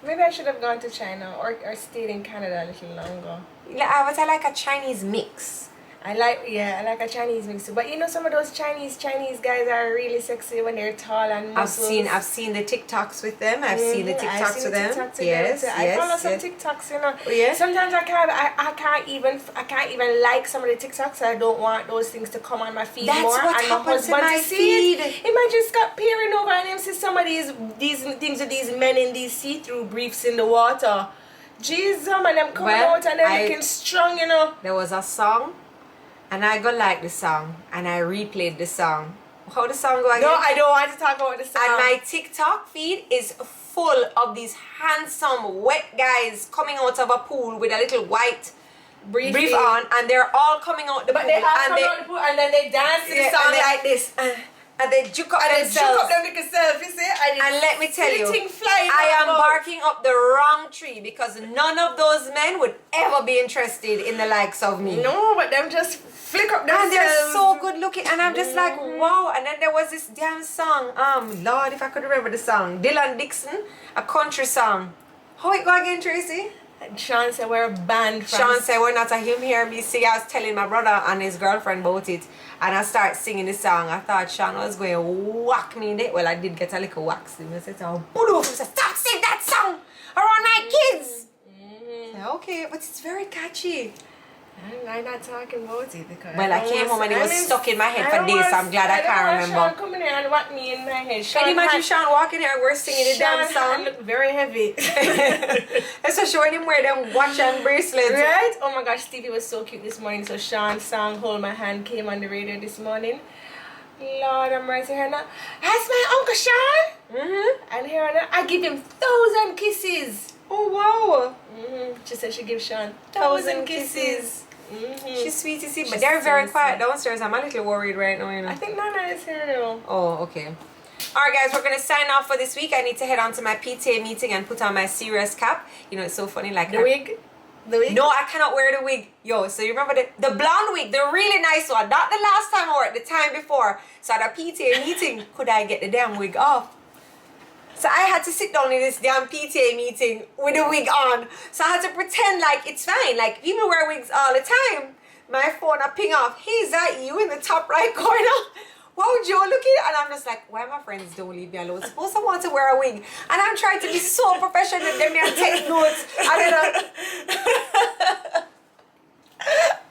Maybe I should have gone to China or stayed in Canada a little longer. I was like a Chinese mix. I like a Chinese mix too. But you know, some of those Chinese guys are really sexy when they're tall and muscles. I've seen the TikToks with them. I've seen the TikToks with them. Yes, I follow some TikToks, you know. Oh, yeah? Sometimes I can't even like some of the TikToks. I don't want those things to come on my feed That's more. what and happens to my my husband to see feed. it. Imagine Scott peering over and him see some of these things with these men in these see-through briefs in the water. Jesus, and them coming out and they're looking strong, you know. There was a song, and I go like the song, and I replayed the song. How the song go again? No, I don't want to talk about the song. And my TikTok feed is full of these handsome, wet guys coming out of a pool with a little white brief on, and they're all coming out the pool. They all come out the pool and then they dance to the song like this. And they juke up themselves. They juke up them little self, you see? And let me tell you, I I am barking up the wrong tree because none of those men would ever be interested in the likes of me. No, but them just flick up themselves. And they're so good looking, and I'm just like, wow. And then there was this damn song, Lord, if I could remember the song, Dylan Dixon, a country song. How it go again, Tracy? And Sean said we're a band from... Sean said we're not a him hear me sing. I was telling my brother and his girlfriend about it, and I started singing the song. I thought Sean was going to whack me in it. Well, I did get a little wax. I said, oh, stop singing that song around my kids. I said, okay, but it's very catchy. I'm not talking about it because... Well, I came home and it was stuck in my head for days, so I'm glad I can't remember. Sean coming here and whack me in my head. Can you imagine Sean walking here and we're singing the damn song? Look very heavy. Especially when him wear them watch and bracelets. Right? Oh my gosh, Stevie was so cute this morning. So Sean's song Hold My Hand came on the radio this morning. Lord have mercy, her now. That's my Uncle Sean. And here now, I give him 1,000 kisses. Oh wow. She said she gives Sean 1,000 kisses. She's sweet to see, but they're very quiet downstairs. I'm a little worried right now, you know. I think Nana is here now. Oh, okay. Alright guys, we're gonna sign off for this week. I need to head on to my PTA meeting and put on my serious cap. You know, it's so funny, like the wig? The wig? No, I cannot wear the wig. Yo, so you remember the blonde wig, the really nice one, not the last time or the time before. So at a PTA meeting, could I get the damn wig off? So I had to sit down in this damn PTA meeting with a wig on. So I had to pretend like it's fine. Like people wear wigs all the time. My phone I ping off. Hey, is that you in the top right corner? Wow, Joe, look at it. And I'm just like, why my friends don't leave me alone? Suppose I want to wear a wig. And I'm trying to be so professional that they may take notes. And then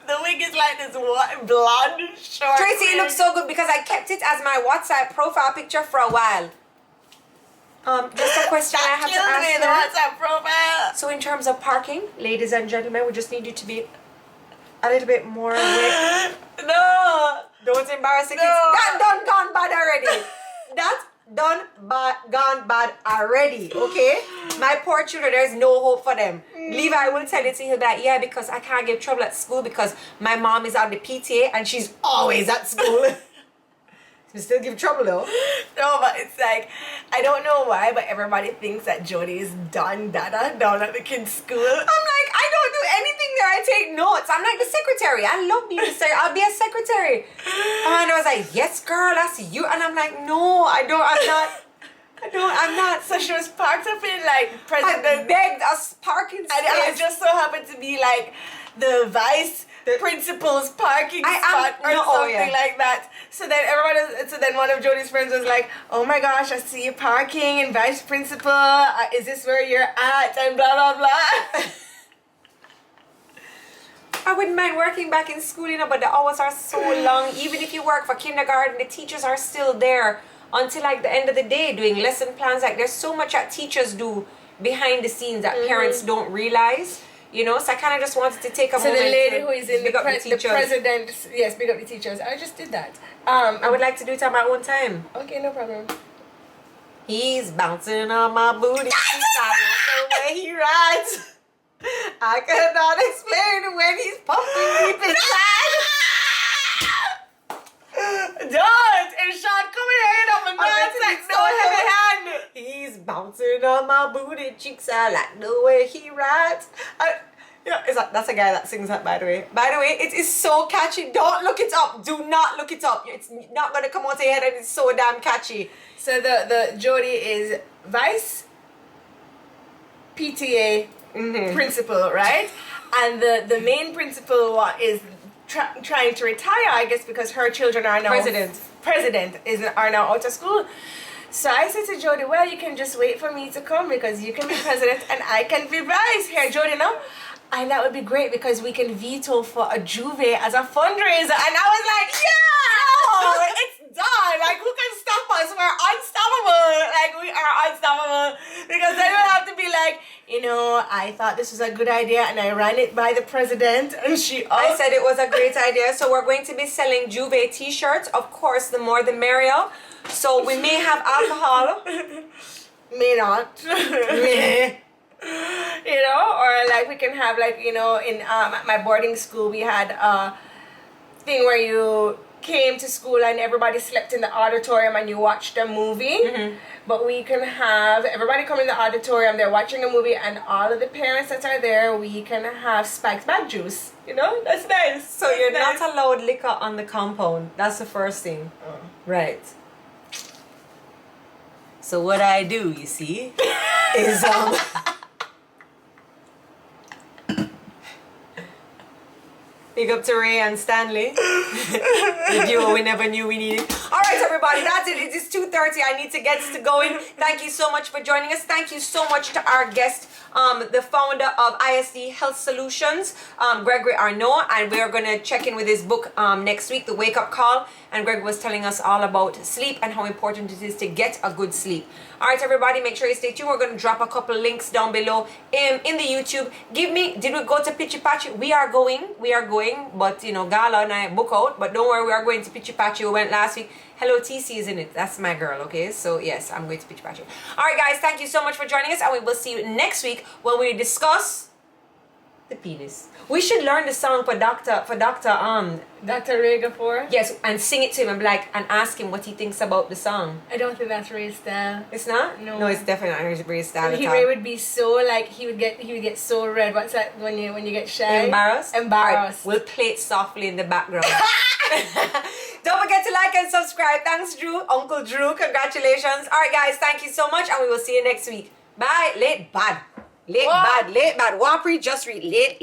the wig is like this blonde short. Tracy, it looks so good because I kept it as my WhatsApp profile picture for a while. Just a question I have to ask you. The WhatsApp profile. So in terms of parking, ladies and gentlemen, we just need you to be a little bit more aware. No. Don't embarrass the kids. No. That done gone bad already. That's done gone bad already, okay? My poor children, there's no hope for them. Levi will tell you to he'll be like, yeah, because I can't get trouble at school because my mom is on the PTA and she's always at school. You still give trouble though. No, but it's like, I don't know why, but everybody thinks that Jodi is done dada down at the kids' school. I'm like, I don't do anything there. I take notes. I'm like the secretary. I love being a secretary. I'll be a secretary. And I was like, yes, girl, that's you. And I'm like, no, I'm not. So she was parked up in like president. I begged us parking space. And I just so happened to be like the vice principal's parking spot or something like that. So then one of Jodi's friends was like, oh my gosh, I see you parking and vice principal. Is this where you're at? And blah, blah, blah. I wouldn't mind working back in school, you know, but the hours are so long. Even if you work for kindergarten, the teachers are still there until like the end of the day doing lesson plans. Like there's so much that teachers do behind the scenes that parents don't realize. You know, so I kind of just wanted to take a moment. So the lady who is in the president, yes, big up the teachers. I just did that. I would like to do it on my own time. Okay, no problem. He's bouncing on my booty. I don't know where he rides. I cannot explain when he's pumping deep inside. Don't! And Sean, come here up and dance like no heavy hand. He's bouncing on my booty cheeks. I like the way he rides. That's a guy that sings that, by the way. By the way, it is so catchy. Don't look it up. Do not look it up. It's not going to come out of your head and it's so damn catchy. So the Jodi is vice PTA principal, right? And the main principal is trying to retire, I guess, because her children are now are now out of school. So I said to Jodi, well, you can just wait for me to come because you can be president and I can be vice. Here, Jodi, no? And that would be great because we can veto for a Juve as a fundraiser. And I was like, yeah, it's done. Like, who can stop us? We're unstoppable. Like, we are unstoppable. Because then we'll have to be like, you know, I thought this was a good idea and I ran it by the president and I said it was a great idea. So we're going to be selling Juve t-shirts. Of course, the more the merrier. So we may have alcohol. May not. May. You know, or like we can have like, you know, in at my boarding school we had a thing where you came to school and everybody slept in the auditorium and you watched a movie. But we can have everybody come in the auditorium, they're watching a movie, and all of the parents that are there, we can have spiked bag juice. You know, that's nice. So you're not allowed liquor on the compound. That's the first thing. Right. So what I do, you see, is big up to Ray and Stanley. The duo we never knew we needed. Alright everybody, that's it. It is 2:30. I need to get to going. Thank you so much for joining us. Thank you so much to our guest, the founder of ISD Health Solutions, Gregory Arneaud. And we are going to check in with his book next week, The Wake Up Call. And Greg was telling us all about sleep and how important it is to get a good sleep. Alright everybody, make sure you stay tuned. We're going to drop a couple links down below in the YouTube. Did we go to Pitchy Patchy? We are going, but you know, Gala and I book out, but don't worry, we are going to Pitchy Patchy. We went last week. Hello TC is in it. That's my girl, okay? So yes, I'm going to Pitchy Patchy. Alright guys, thank you so much for joining us, and we will see you next week when we discuss the penis. We should learn the song for Dr. Ray Gafford? Yes, and sing it to him and be like, and ask him what he thinks about the song. I don't think that's Ray's style. It's not? No. No, it's definitely not Ray's style at all. Ray would be so like he would get so red. What's that when you get shy? Embarrassed? Embarrassed. Right, we'll play it softly in the background. Don't forget to like and subscribe. Thanks, Drew. Uncle Drew, congratulations. Alright guys, thank you so much, and we will see you next week. Bye. Late bad. Wapri, just read. Late.